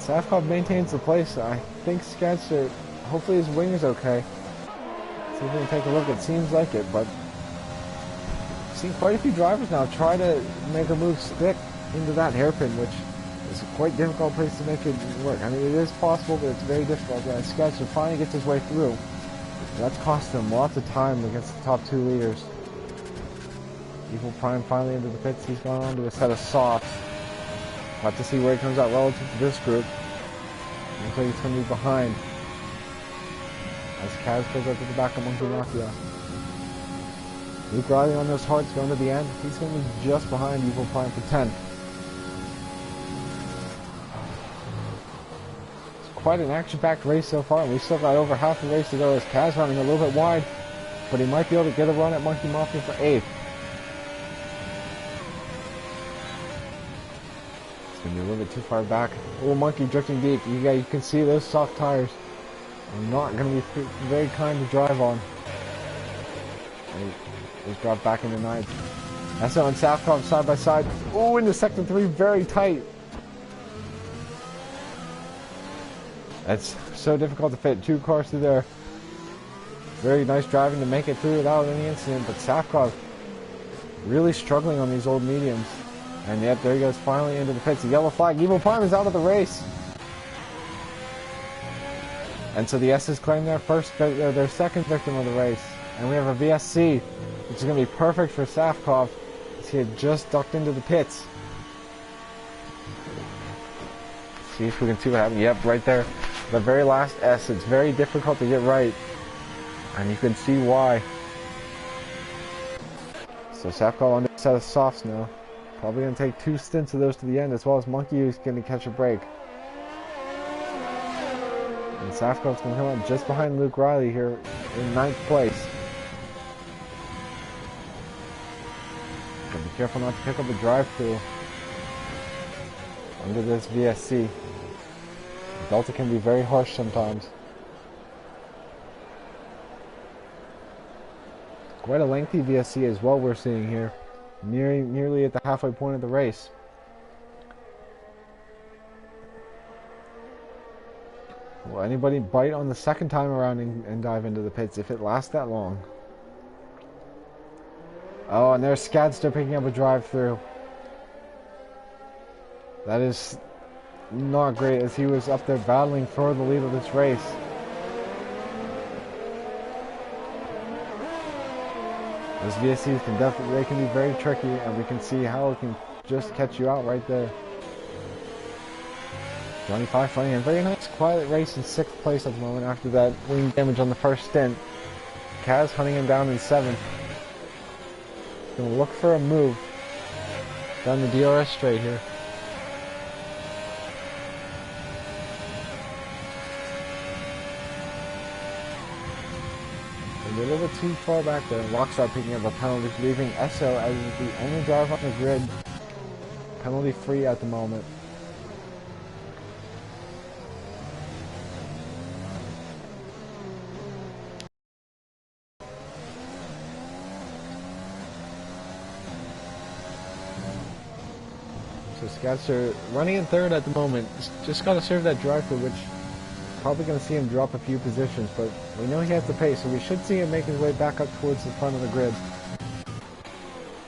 Safkov maintains the place. I think Skadster, hopefully his wing is okay. See if we can take a look. It seems like it, but I've seen quite a few drivers now try to make a move stick into that hairpin, which is a quite difficult place to make it work. I mean, it is possible, but it's very difficult. Yeah, Skadster finally gets his way through. That's cost him lots of time against the top 2 leaders. Evil Prime finally into the pits. He's gone on to a set of softs. Have to see where he comes out relative to this group. Looks like he's going to be behind. As Kaz goes up to the back of Monkey Mafia. Luke Riley on those hearts going to the end. He's going to be just behind Evil Prime for 10th. It's quite an action-packed race so far, and we've still got over half the race to go as Kaz running a little bit wide, but he might be able to get a run at Monkey Mafia for 8th. It's going to be a little bit too far back. Oh, Monkey drifting deep. You can see those soft tires are not going to be very kind to drive on. He's dropped back into 9th. Esso and Safkov side by side. Oh, into sector 3, very tight. That's so difficult to fit 2 cars through there. Very nice driving to make it through without any incident, but Safkov really struggling on these old mediums. And yep, there he goes finally into the pits. The yellow flag. Evil Prime is out of the race. And so the S's claim their second victim of the race. And we have a VSC, which is going to be perfect for Safkov, as he had just ducked into the pits. See if we can see what happened. Yep, right there. The very last S. It's very difficult to get right. And you can see why. So Safkov on a set of softs now. Probably going to take 2 stints of those to the end, as well as Monkey, who's going to catch a break. And Safkov's going to come on just behind Luke Riley here in 9th place. But be careful not to pick up a drive-through under this VSC. Delta can be very harsh sometimes. Quite a lengthy VSC as well we're seeing here. Nearly at the halfway point of the race. Will anybody bite on the second time around and dive into the pits if it lasts that long? Oh, and there's Skadster picking up a drive-through. That is not great, as he was up there battling for the lead of this race. Those VSCs can be very tricky, and we can see how it can just catch you out right there. Johnny 5 funny and very nice quiet race in 6th place at the moment after that wing damage on the first stint. Kaz hunting him down in 7th. Gonna look for a move down the DRS straight here. A little bit too far back there. Lockstar picking up a penalty, leaving Esso as the only driver on the grid penalty free at the moment. So Skadster running in 3rd at the moment. Just got to serve that drive-through, which probably going to see him drop a few positions, but we know he has the pace, so we should see him make his way back up towards the front of the grid.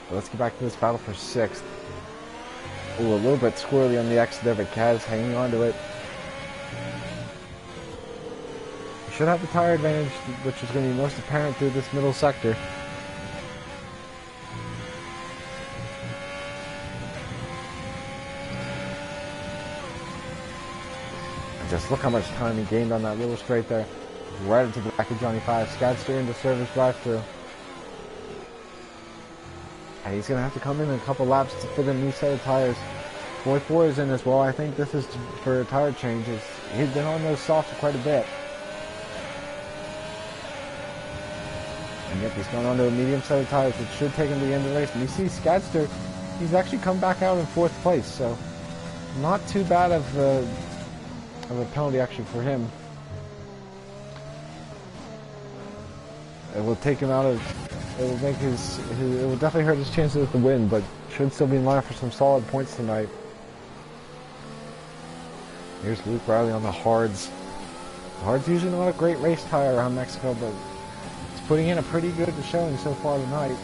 But let's get back to this battle for 6th. Ooh, a little bit squirrely on the exit there, but Kaz hanging on to it. We should have the tire advantage, which is going to be most apparent through this middle sector. Just look how much time he gained on that little straight there. Right into the back of Johnny 5. Skadster into service drive-through. And he's going to have to come in a couple laps to fit a new set of tires. 44 is in as well. I think this is for tire changes. He's been on those softs for quite a bit. And yep, he's gone on to a medium set of tires, which should take him to the end of the race. And you see Skadster, he's actually come back out in 4th place. So not too bad of a penalty actually for him. It will take him out of, it will make it will definitely hurt his chances at the win, but should still be in line for some solid points tonight. Here's Luke Riley on the hards. The hards usually not a great race tire around Mexico, but it's putting in a pretty good showing so far tonight.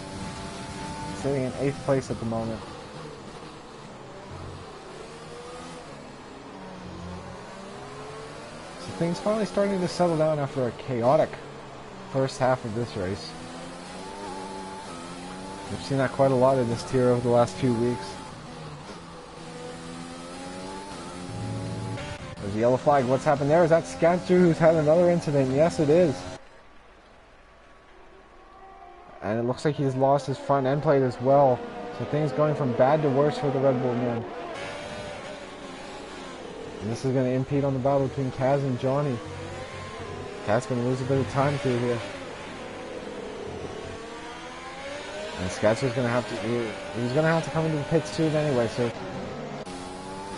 Sitting in 8th place at the moment. So things finally starting to settle down after a chaotic first half of this race. We've seen that quite a lot in this tier over the last few weeks. There's a yellow flag. What's happened there? Is that Scanster who's had another incident? Yes, it is. And it looks like he's lost his front end plate as well. So things going from bad to worse for the Red Bull men. And this is going to impede on the battle between Kaz and Johnny. Kaz going to lose a bit of time through here. And Scanster's going to have to... He's going to have to come into the pits too anyway, so...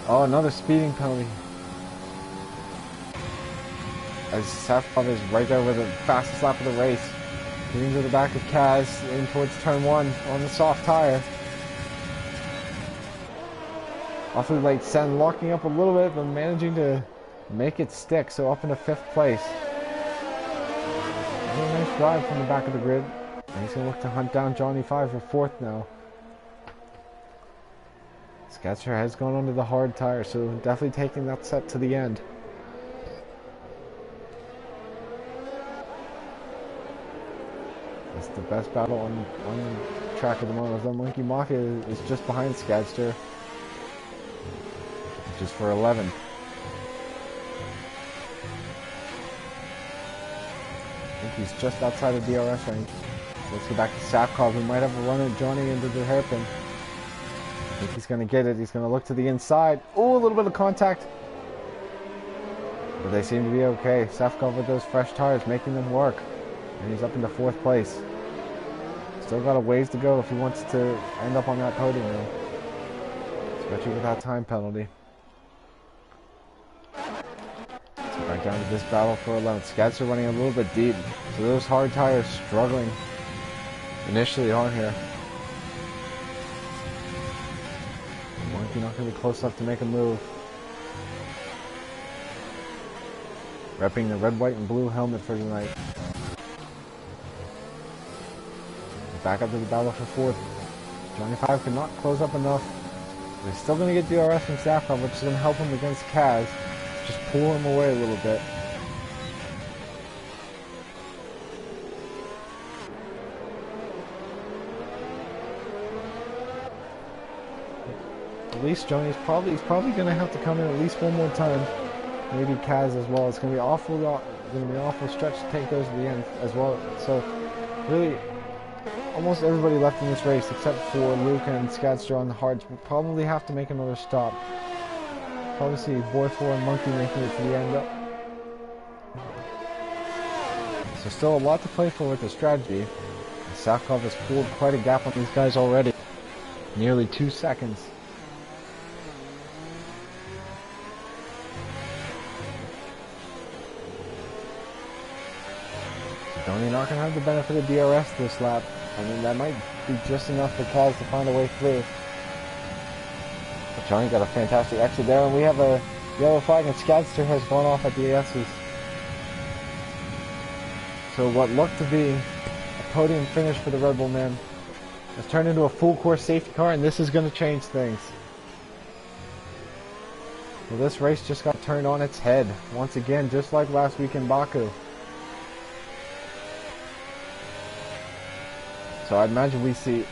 Oh, another speeding penalty. As Safkov is right there with the fastest lap of the race. Getting to the back of Kaz in towards turn 1 on the soft tire. Awfully late send, locking up a little bit, but managing to make it stick, so up into 5th place. Really nice drive from the back of the grid. And he's going to look to hunt down Johnny 5 for 4th now. Sketcher has gone onto the hard tire, so definitely taking that set to the end. It's the best battle on the track at the moment. The Monkey Mafia is just behind Skadster, which is for 11. I think he's just outside of DRS range. Let's go back to Safkov. We might have a run at Johnny into the hairpin. I think he's going to get it. He's going to look to the inside. Oh, a little bit of contact. But they seem to be okay. Safkov with those fresh tires, making them work. And he's up into 4th place. Still got a ways to go if he wants to end up on that podium now. Especially with that time penalty. So back down to this battle for 11th. Scats are running a little bit deep. So those hard tires struggling initially on here. Monkey not going to be close enough to make a move. Repping the red, white, and blue helmet for tonight. Back up to the battle for 4th. Johnny 5 could not close up enough. They're still going to get DRS from Safkov, which is going to help him against Kaz. Just pull him away a little bit. At least Johnny's probably going to have to come in at least one more time. Maybe Kaz as well. It's going to be awful stretch to take those to the end as well. So really, almost everybody left in this race except for Luke and Skadster on the hards will probably have to make another stop. Probably see Boy 4 and Monkey making it to the end. So still a lot to play for with the strategy. Safkov has pulled quite a gap on these guys already. Nearly 2 seconds. Johnny not going to have the benefit of DRS this lap. I mean, that might be just enough for Kaz to find a way through. But Johnny got a fantastic exit there, and we have a yellow flag, and Skadster has gone off at the S's. So what looked to be a podium finish for the Red Bull men has turned into a full course safety car, and this is going to change things. Well, this race just got turned on its head once again, just like last week in Baku. So I imagine we'll see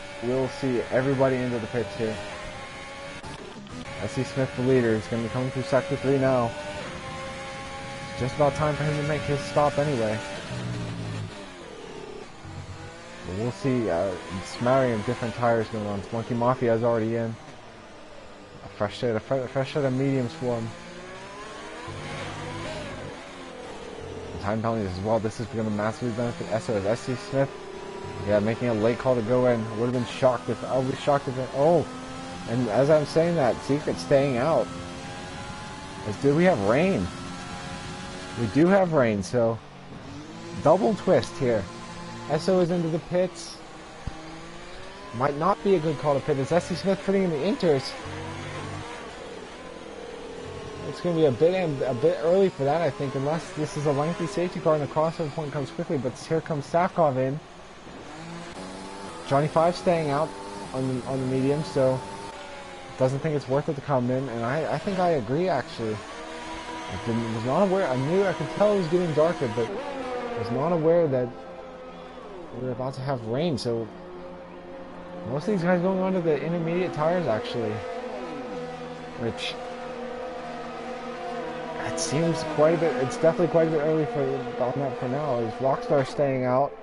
everybody into the pits here. SC Smith, the leader, is going to be coming through Sector 3 now. Just about time for him to make his stop anyway. But we'll see a smattering of different tires going on. Monkey Mafia is already in. A fresh set of mediums for him. Time penalties as well. This is going to massively benefit SO as SC Smith. Yeah, making a late call to go in. Would have been shocked if I was shocked if it. Oh, and as I'm saying that, Secret's staying out. Do we have rain? We do have rain, so double twist here. SO is into the pits. Might not be a good call to pit. It's SC Smith putting in the inters. It's going to be a bit early for that, I think, unless this is a lengthy safety car and the crossover point comes quickly. But here comes Safkov in. Johnny 5 staying out on the medium, so doesn't think it's worth it to come in. And I think I agree, actually. I was not aware. I could tell it was getting darker, but I was not aware that we were about to have rain. So most of these guys going on to the intermediate tires, actually, which it seems quite a bit. It's definitely quite a bit early on that for now. Is Rockstar staying out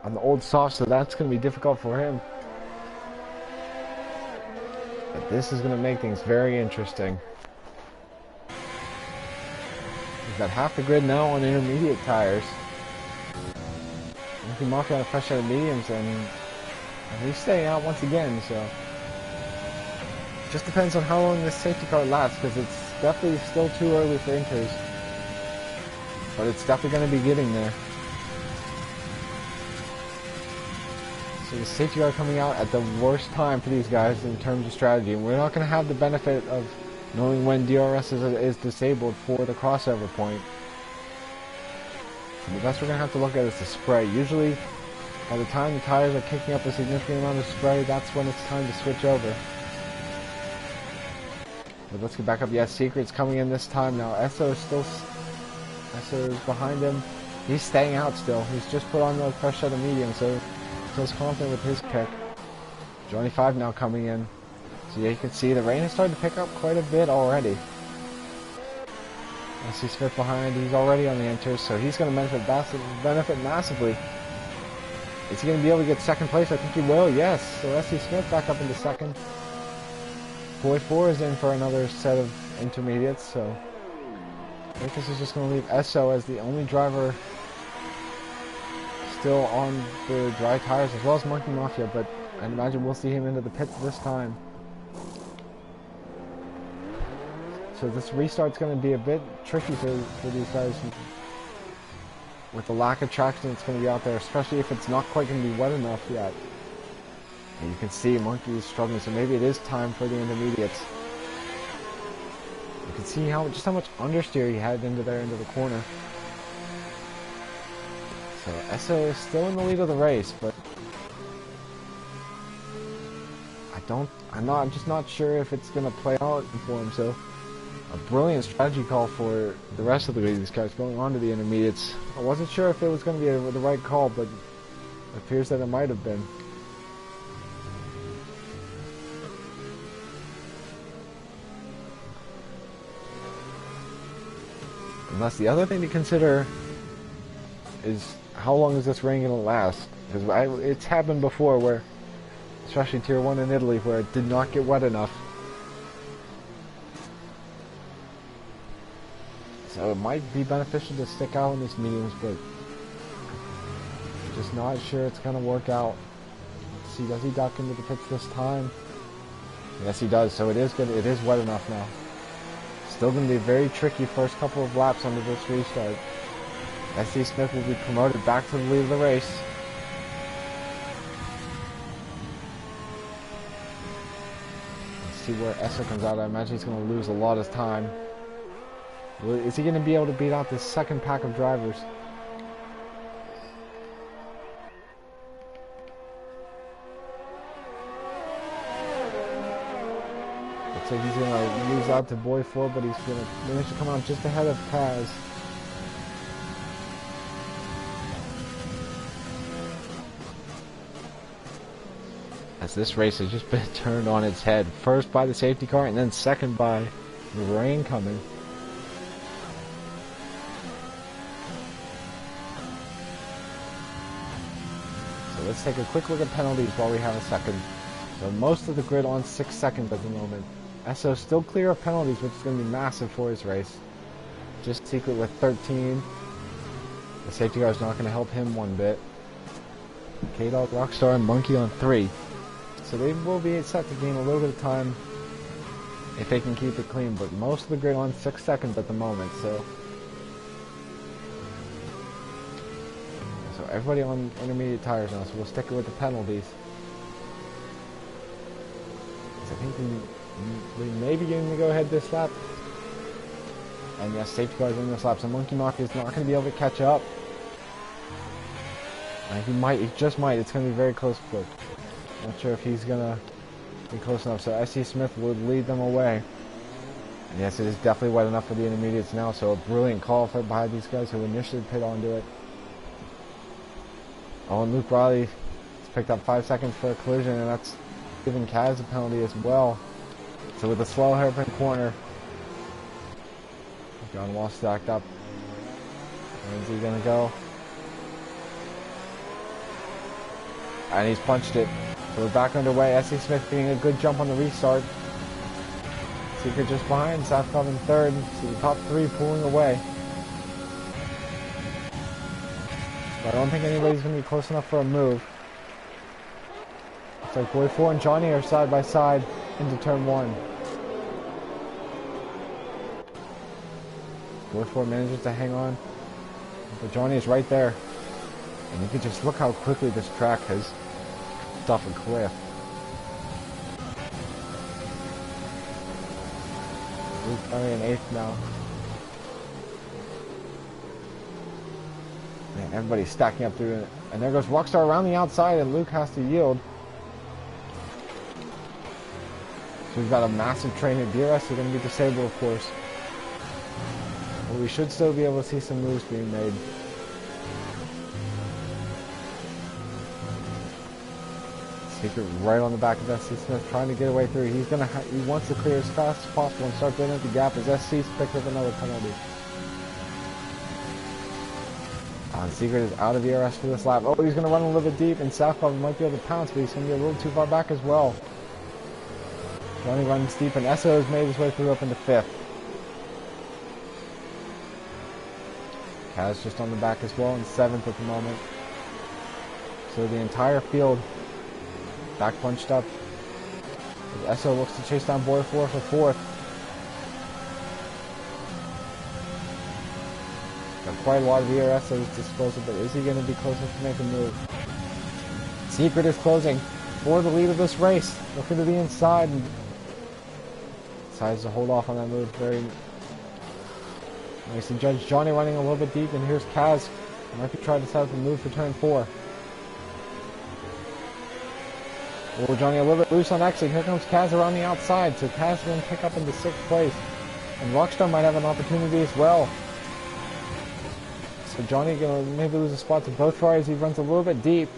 on the old soft, so that's going to be difficult for him. But this is going to make things very interesting. We've got half the grid now on intermediate tires. Monkey Mafia on a fresh set of mediums, and he's staying out once again, so it just depends on how long this safety car lasts, because it's definitely still too early for inters, but it's definitely going to be getting there. So the safety car coming out at the worst time for these guys in terms of strategy, and we're not going to have the benefit of knowing when DRS is disabled for the crossover point. So the best we're going to have to look at is the spray. Usually by the time the tires are kicking up a significant amount of spray, that's when it's time to switch over. But let's get back up. Yes, Secret's coming in this time now. Esso is behind him. He's staying out still. He's just put on the fresh set of medium, so feels confident with his pick. Johnny 5 now coming in. So yeah, you can see the rain has started to pick up quite a bit already. I see Smith behind. He's already on the enters, so he's going to benefit massively. Is he going to be able to get second place? I think he will, yes. So Leslie Smith back up into second. Boy 4 is in for another set of intermediates, so I think this is just going to leave Esso as the only driver still on the dry tires, as well as Monkey Mafia, but I imagine we'll see him into the pits this time. So this restart's going to be a bit tricky for these guys with the lack of traction that's going to be out there, especially if it's not quite going to be wet enough yet. And you can see Monkey is struggling, so maybe it is time for the intermediates. You can see just how much understeer he had into the corner. So Esso is still in the lead of the race, but I'm just not sure if it's going to play out for him. So a brilliant strategy call for the rest of these guys going on to the intermediates. I wasn't sure if it was going to be the right call, but it appears that it might have been. Unless the other thing to consider is how long is this rain going to last? Because it's happened before where, especially Tier 1 in Italy, where it did not get wet enough. So it might be beneficial to stick out in these mediums, but just not sure it's going to work out. Let's see, does he duck into the pits this time? Yes, he does. So it is good. It is wet enough now. Still going to be a very tricky first couple of laps under this restart. S.C. Smith will be promoted back to the lead of the race. Let's see where Esso comes out. I imagine he's going to lose a lot of time. Is he going to be able to beat out this second pack of drivers? Looks like he's going to lose out to Boy 4, but he's going to manage to come out just ahead of Kaz. As this race has just been turned on its head. First by the safety car, and then second by the rain coming. So let's take a quick look at penalties while we have a second. So most of the grid on 6 seconds at the moment. Esso still clear of penalties, which is going to be massive for his race. Just Secret with 13. The safety car is not going to help him one bit. K-Dog, Rockstar, and Monkey on 3. So they will be set to gain a little bit of time if they can keep it clean, but most of the grid on 6 seconds at the moment, so everybody on intermediate tires now, so we'll stick it with the penalties. I think we may be getting the go ahead this lap. And yes, safety cars in this lap, so Monkey Mafia is not going to be able to catch up. And he just might. It's going to be very close quick. Not sure if he's going to be close enough, so S.C. Smith would lead them away. And yes, it is definitely wet enough for the intermediates now, so a brilliant call by these guys who initially pit onto it. Oh, and Luke Riley has picked up 5 seconds for a collision, and that's giving Kaz a penalty as well. So with a slow hairpin corner, John Wall stacked up. Where's he gonna go? And he's punched it. So we're back underway. S.C. Smith getting a good jump on the restart. Secret just behind. Safkov in third. So the top 3 pulling away. But I don't think anybody's gonna be close enough for a move. Looks like Boy 4 and Johnny are side by side into turn 1. Boy 4 manages to hang on, but Johnny is right there. And you can just look how quickly this track has off a cliff. Luke only in 8th now. Man, everybody's stacking up through it. And there goes Rockstar around the outside, and Luke has to yield. So we've got a massive train at DRS. They're going to be disabled, of course. But we should still be able to see some moves being made. Secret right on the back of SC Smith, trying to get away through. He wants to clear as fast as possible and start building up the gap as SC's picked up another penalty. Secret is out of ERS for this lap. Oh, he's going to run a little bit deep, and Southpaw might be able to pounce, but he's going to be a little too far back as well. Johnny runs deep, and Esso has made his way through up into 5th. Kaz just on the back as well in 7th at the moment. So the entire field back bunched up. Esso looks to chase down Boy 4 for 4th. Got quite a lot of ERS at his disposal, but is he going to be close enough to make a move? Secret is closing for the lead of this race. Looking to the inside and decides to hold off on that move. Very nice. And Judge Johnny running a little bit deep, and here's Kaz. Might be trying to set up a move for turn 4. Oh, Johnny a little bit loose on exit. Here comes Kaz around the outside, so Kaz will pick up into 6th place. And Rockstar might have an opportunity as well. So Johnny gonna maybe lose a spot to both Ferraris. He runs a little bit deep.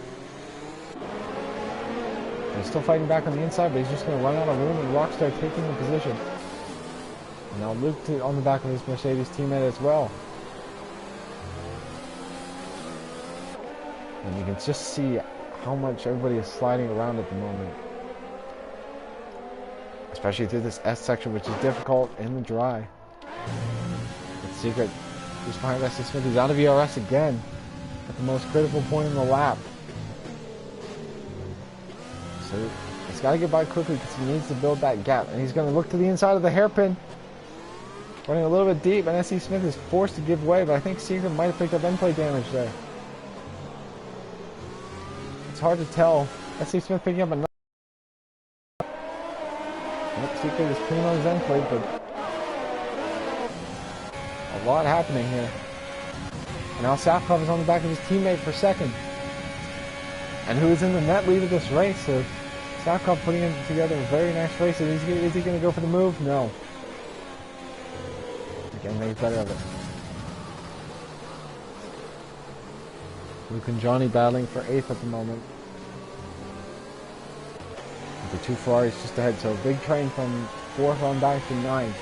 He's still fighting back on the inside, but he's just gonna run out of room, and Rockstar taking the position. And now Luke on the back of his Mercedes teammate as well. And you can just see how much everybody is sliding around at the moment. Especially through this S section, which is difficult in the dry. But Secret just behind SC Smith. He's out of ERS again at the most critical point in the lap. So he's got to get by quickly because he needs to build that gap. And he's going to look to the inside of the hairpin. Running a little bit deep, and SC Smith is forced to give way, but I think Secret might have picked up end plate damage there. It's hard to tell. SC Smith picking up another. Secret is clean on his end plate, but a lot happening here. And now Safkov is on the back of his teammate for 2nd. And who is in the net lead of this race. So Safkov putting together a very nice race. Is he going to go for the move? No. Again, makes better of it. Luke and Johnny battling for 8th at the moment. The 2 Ferraris just ahead, so a big train from 4th on back to 9th.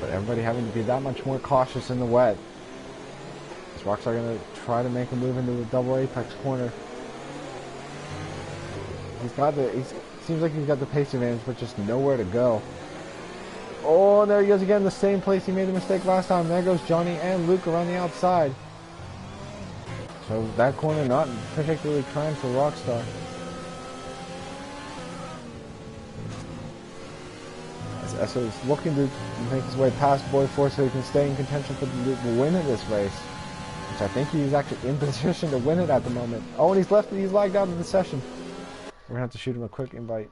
But everybody having to be that much more cautious in the wet. Is Rockstar going to try to make a move into the double apex corner? Seems like he's got the pace advantage, but just nowhere to go. Oh, there he goes again, the same place he made the mistake last time. There goes Johnny and Luke around the outside. So that corner not particularly kind for Rockstar. As Esso is looking to make his way past Boy 4 so he can stay in contention for the win of this race. Which I think he's actually in position to win it at the moment. Oh, and he's lagged out of the session. We're going to have to shoot him a quick invite.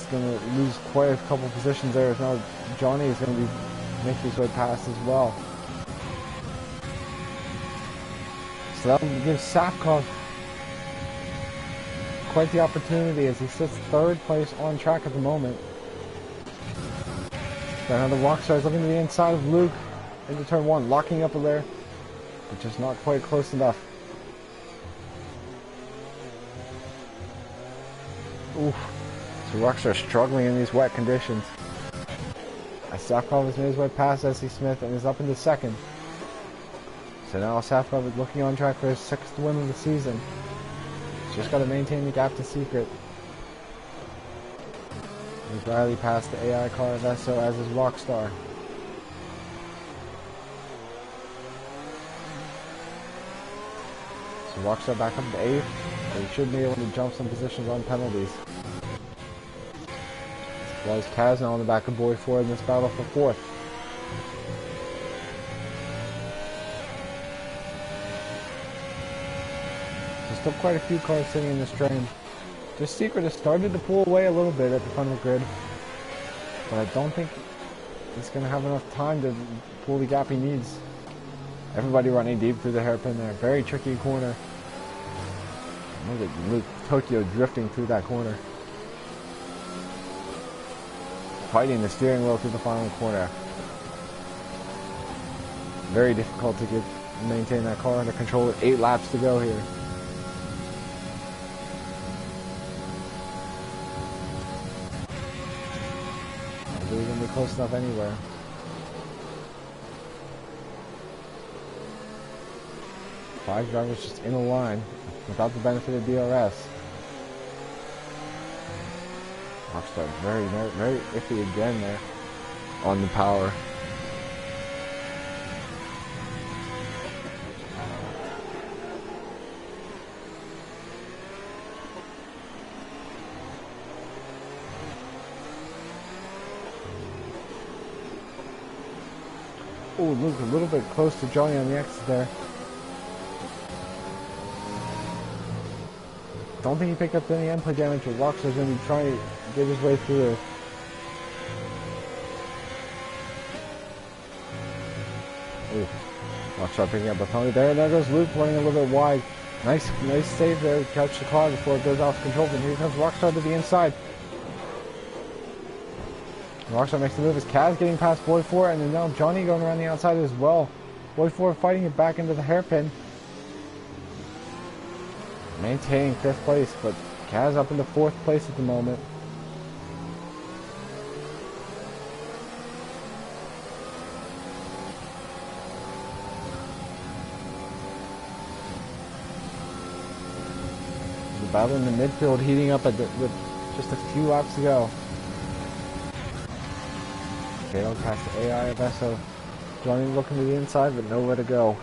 is going to lose quite a couple positions there. Now Johnny is going to be making his way past as well. So that will give Safkov quite the opportunity as he sits third place on track at the moment. Got another Rockstar is looking to the inside of Luke into turn one, locking up there, but just not quite close enough. Oof. So Rockstar struggling in these wet conditions. As Safkov has made his way past S.C. Smith and is up into second. So now Safkov is looking on track for his 6th win of the season. He's just got to maintain the gap to Secret. As Riley passed the AI car of Esso as his Rockstar. So Rockstar back up to 8th. But he should be able to jump some positions on penalties. As well as Kaz now on the back of Boy 4 in this battle for 4th. There's still quite a few cars sitting in this train. Just Secret has started to pull away a little bit at the front of the grid. But I don't think he's going to have enough time to pull the gap he needs. Everybody running deep through the hairpin there. Very tricky corner. Look at Luke Tokyo drifting through that corner. Fighting the steering wheel through the final corner. Very difficult to maintain that car under control with 8 laps to go here. Not really going to be close enough anywhere. Five drivers just in a line without the benefit of DRS. Rockstar very iffy again there on the power. Oh, Luke a little bit close to Johnny on the exit there. Don't think he picked up any end play damage, but Rockstar's going to be trying to get his way through it. Ooh, Rockstar picking up a penalty there. There goes Luke running a little bit wide. Nice save there to catch the car before it goes off control. But here comes Rockstar to the inside. Rockstar makes the move as Kaz getting past Boy 4, and then now Johnny going around the outside as well. Boy 4 fighting it back into the hairpin. Maintaining 5th place, but Kaz up into 4th place at the moment. The battle in the midfield heating up with just a few laps to go. Kato past the AI of Esso. Johnny looking to the inside, but nowhere to go.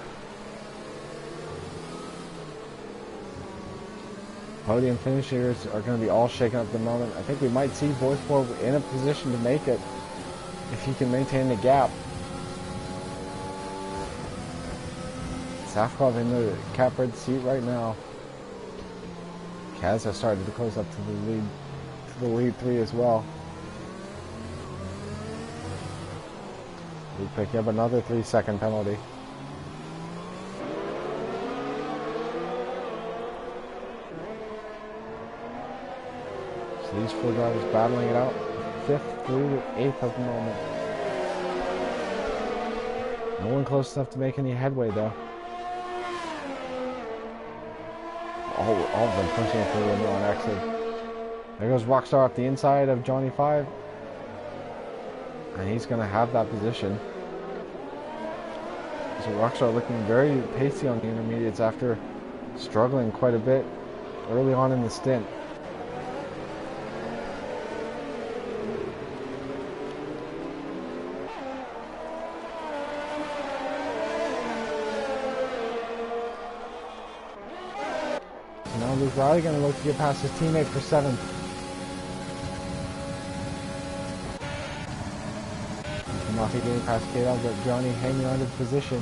Podium finishers are going to be all shaken up at the moment. I think we might see Boy 4 in a position to make it if he can maintain the gap. Safkov in the catbird seat right now. Kaz has started to close up to the lead 3 as well. We pick up another 3-second penalty. So these 4 drivers battling it out, 5th through 8th at the moment. No one close enough to make any headway though. All of them pushing it through the window on exit. There goes Rockstar off the inside of Johnny 5. And he's going to have that position. So Rockstar looking very pacey on the intermediates after struggling quite a bit early on in the stint. So now Luke Riley going to look to get past his teammate for 7th. Mafia getting past Kato, but Johnny hanging on to the position.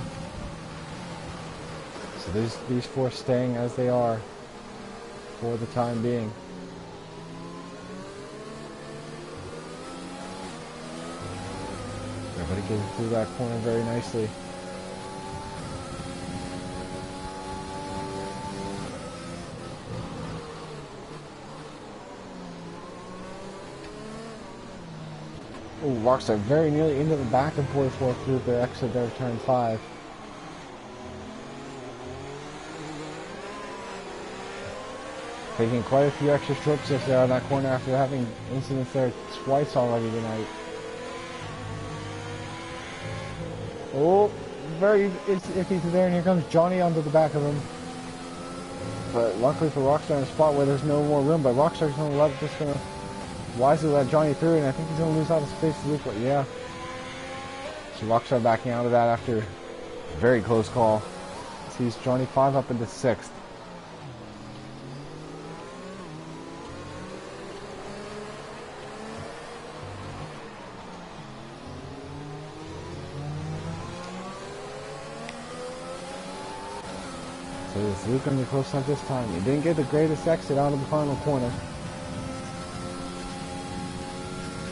So these 4 staying as they are for the time being. but he gets through that corner very nicely. Oh, Rockstar very nearly into the back of Boy 4 through the exit there, turn 5. Taking quite a few extra strip shifts there on that corner after having incidents there twice already tonight. Oh, very iffy to there, and here comes Johnny onto the back of him. But luckily for Rockstar in a spot where there's no more room, but Rockstar's just gonna wisely let Johnny through, and I think he's gonna lose out of space to Luke, but yeah. So Rockstar backing out of that after a very close call. Sees Johnny 5 up into 6th. So is Luke going to be close enough this time? He didn't get the greatest exit out of the final corner.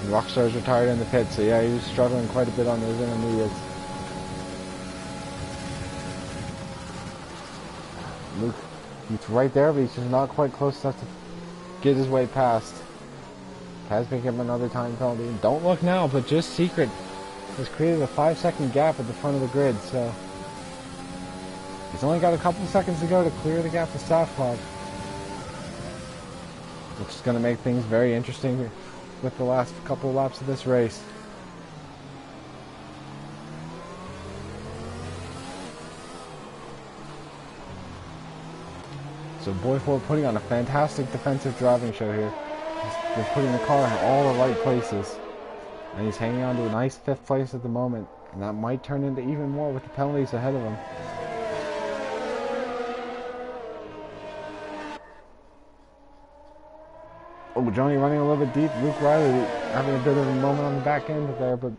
And Rockstar's retired in the pit, so yeah, he was struggling quite a bit on those intermediates. Luke, he's right there, but he's just not quite close enough to get his way past. Has picked up another time penalty. Don't look now, but just secret has created a 5-second gap at the front of the grid, so he's only got a couple of seconds to go to clear the gap to Staffclog, which is going to make things very interesting with the last couple of laps of this race. So Boy 4 putting on a fantastic defensive driving show here. He's putting the car in all the right places, and he's hanging on to a nice 5th place at the moment, and that might turn into even more with the penalties ahead of him. Oh, Johnny running a little bit deep. Luke Riley having a bit of a moment on the back end there, but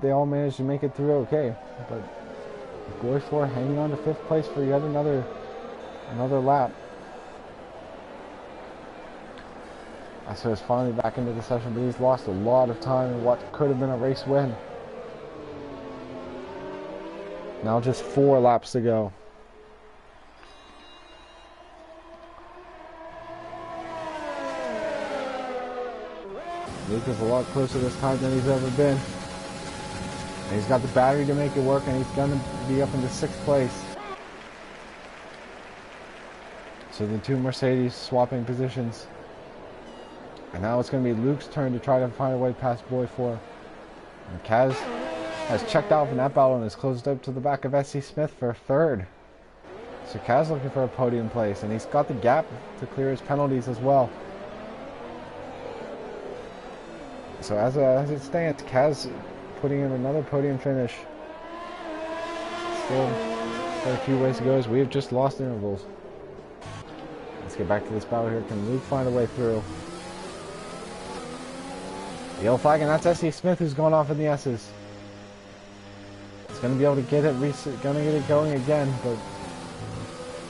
they all managed to make it through okay. But Boy 4 hanging on to 5th place for yet another lap. So he's finally back into the session, but he's lost a lot of time in what could have been a race win. Now just 4 laps to go. Luke is a lot closer this time than he's ever been. And he's got the battery to make it work, and he's going to be up into 6th place. So the 2 Mercedes swapping positions. And now it's going to be Luke's turn to try to find a way past Boy 4. And Kaz has checked out from that battle and is closed up to the back of SC Smith for 3rd. So Kaz looking for a podium place, and he's got the gap to clear his penalties as well. So as it stands, Kaz putting in another podium finish. Still got a few ways to go as we have just lost intervals. Let's get back to this battle here. Can Luke find a way through? Yellow flag, and that's SC Smith who's gone off in the S's. He's going to be able to get it going again, but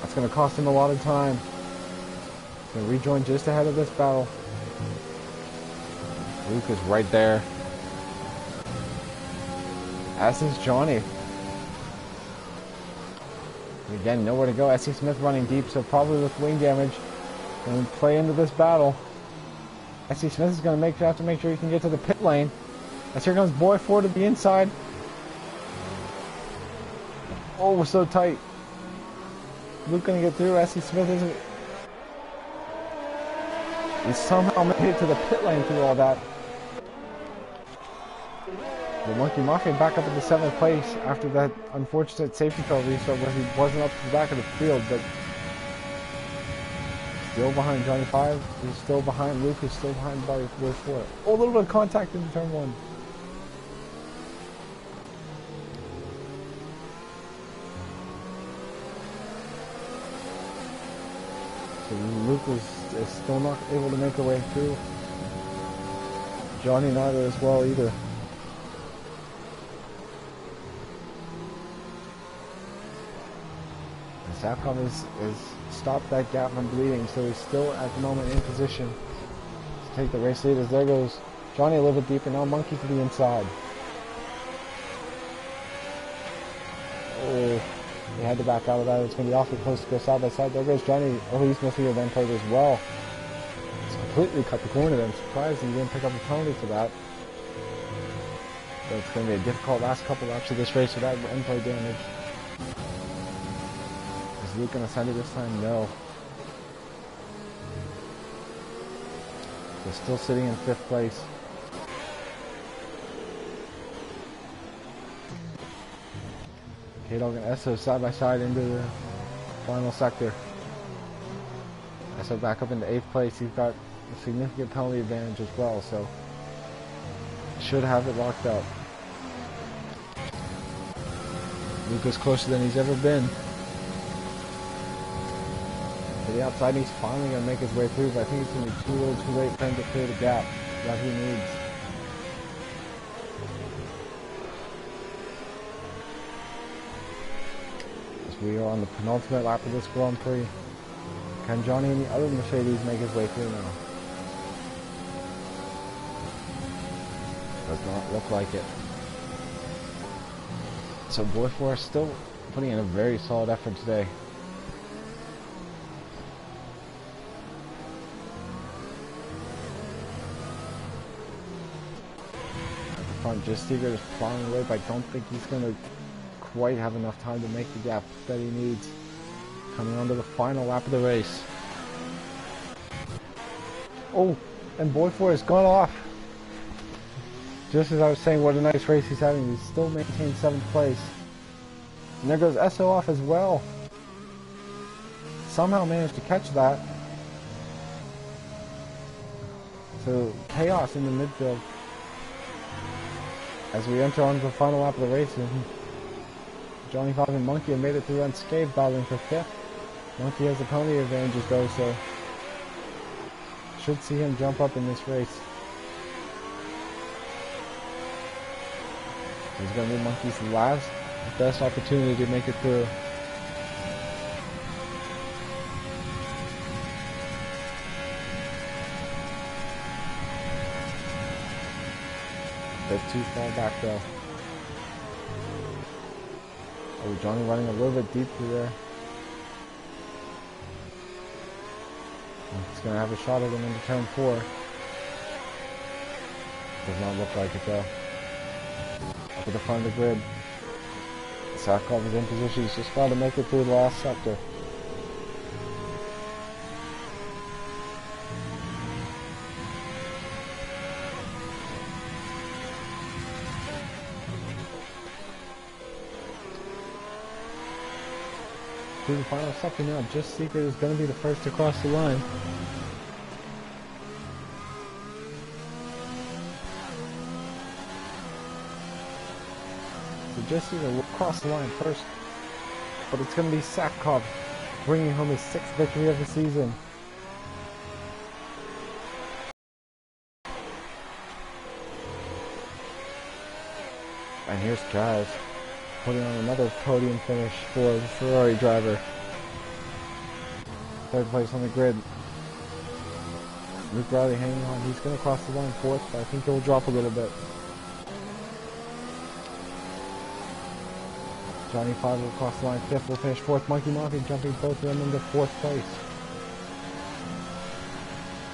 that's going to cost him a lot of time. He's going to rejoin just ahead of this battle. Luke is right there. As is Johnny. And again, nowhere to go. SC Smith running deep, so probably with wing damage. Going to play into this battle. SC Smith is going to have to make sure he can get to the pit lane. As here comes Boy 4 to the inside. Oh, we're so tight. Luke going to get through. SC Smith isn't. He somehow made it to the pit lane through all that. The Monkey Mafia back up into 7th place after that unfortunate safety car restart where he wasn't up to the back of the field, but still behind Johnny 5, he's still behind Luke, who's still behind by Boy 4. Oh, a little bit of contact into turn 1. So Luke is still not able to make her way through. Johnny neither as well either. Safcon has stopped that gap from bleeding, so he's still at the moment in position to take the race lead. As there goes Johnny a little bit deeper, now Monkey to the inside. Oh, he had to back out of that. It's going to be awfully close to go side by side. There goes Johnny. Oh, he's missing a vent plate as well. It's completely cut the corner there. I'm surprised he didn't pick up a penalty for that. But it's going to be a difficult last couple laps of this race without end plate damage. Is Luke going to send it this time? No. They're still sitting in 5th place. K-Dog and Esso side by side into the final sector. Esso back up into 8th place. He's got a significant penalty advantage as well, so should have it locked up. Luca's closer than he's ever been. To the outside, he's finally going to make his way through, but I think it's going to be too little too late for him to clear the gap that he needs. As we are on the penultimate lap of this Grand Prix. Can Johnny and the other Mercedes make his way through now? Does not look like it. So Boyford still putting in a very solid effort today. Just Seeger is plowing away, but I don't think he's going to quite have enough time to make the gap that he needs. Coming on to the final lap of the race. Oh, and Boyford has gone off. Just as I was saying what a nice race he's having, he still maintains 7th place. And there goes Esso off as well. Somehow managed to catch that. So chaos in the midfield. As we enter onto the final lap of the race, Johnny 5 and Monkey have made it through unscathed, battling for 5th. Monkey has the penalty advantages though, so should see him jump up in this race. It's going to be Monkey's last best opportunity to make it through. They're too far back though. Oh, Johnny running a little bit deep through there. He's going to have a shot at him into turn 4. Does not look like it though. Up at the front of the grid. Safkov is in position. He's just got to make it through the last sector. Through the final sector now. Just Secret is going to be the first to cross the line. So Just Secret will cross the line first, but it's going to be Safkov bringing home his 6th victory of the season. And here's Jazz putting on another podium finish for the Ferrari driver. 3rd place on the grid. Luke Riley hanging on. He's going to cross the line 4th, but I think he'll drop a little bit. Johnny 5 will cross the line 5th. Will finish 4th. Monkey Monty jumping both of them into 4th place.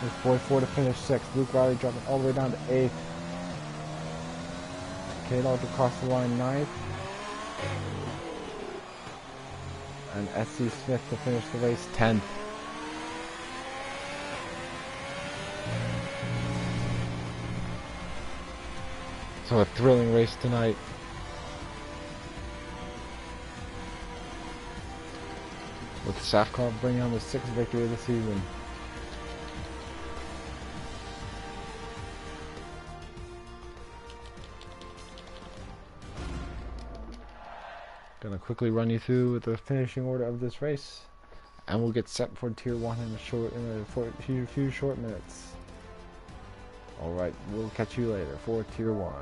With Boy 4 to finish 6th. Luke Riley dropping all the way down to 8th. K-Dog to cross the line 9th. And SC Smith to finish the race 10th. So a thrilling race tonight. With Safkov bringing home his 6th victory of the season. Gonna quickly run you through the finishing order of this race, and we'll get set for Tier 1 in a few short minutes. Alright, we'll catch you later for Tier 1.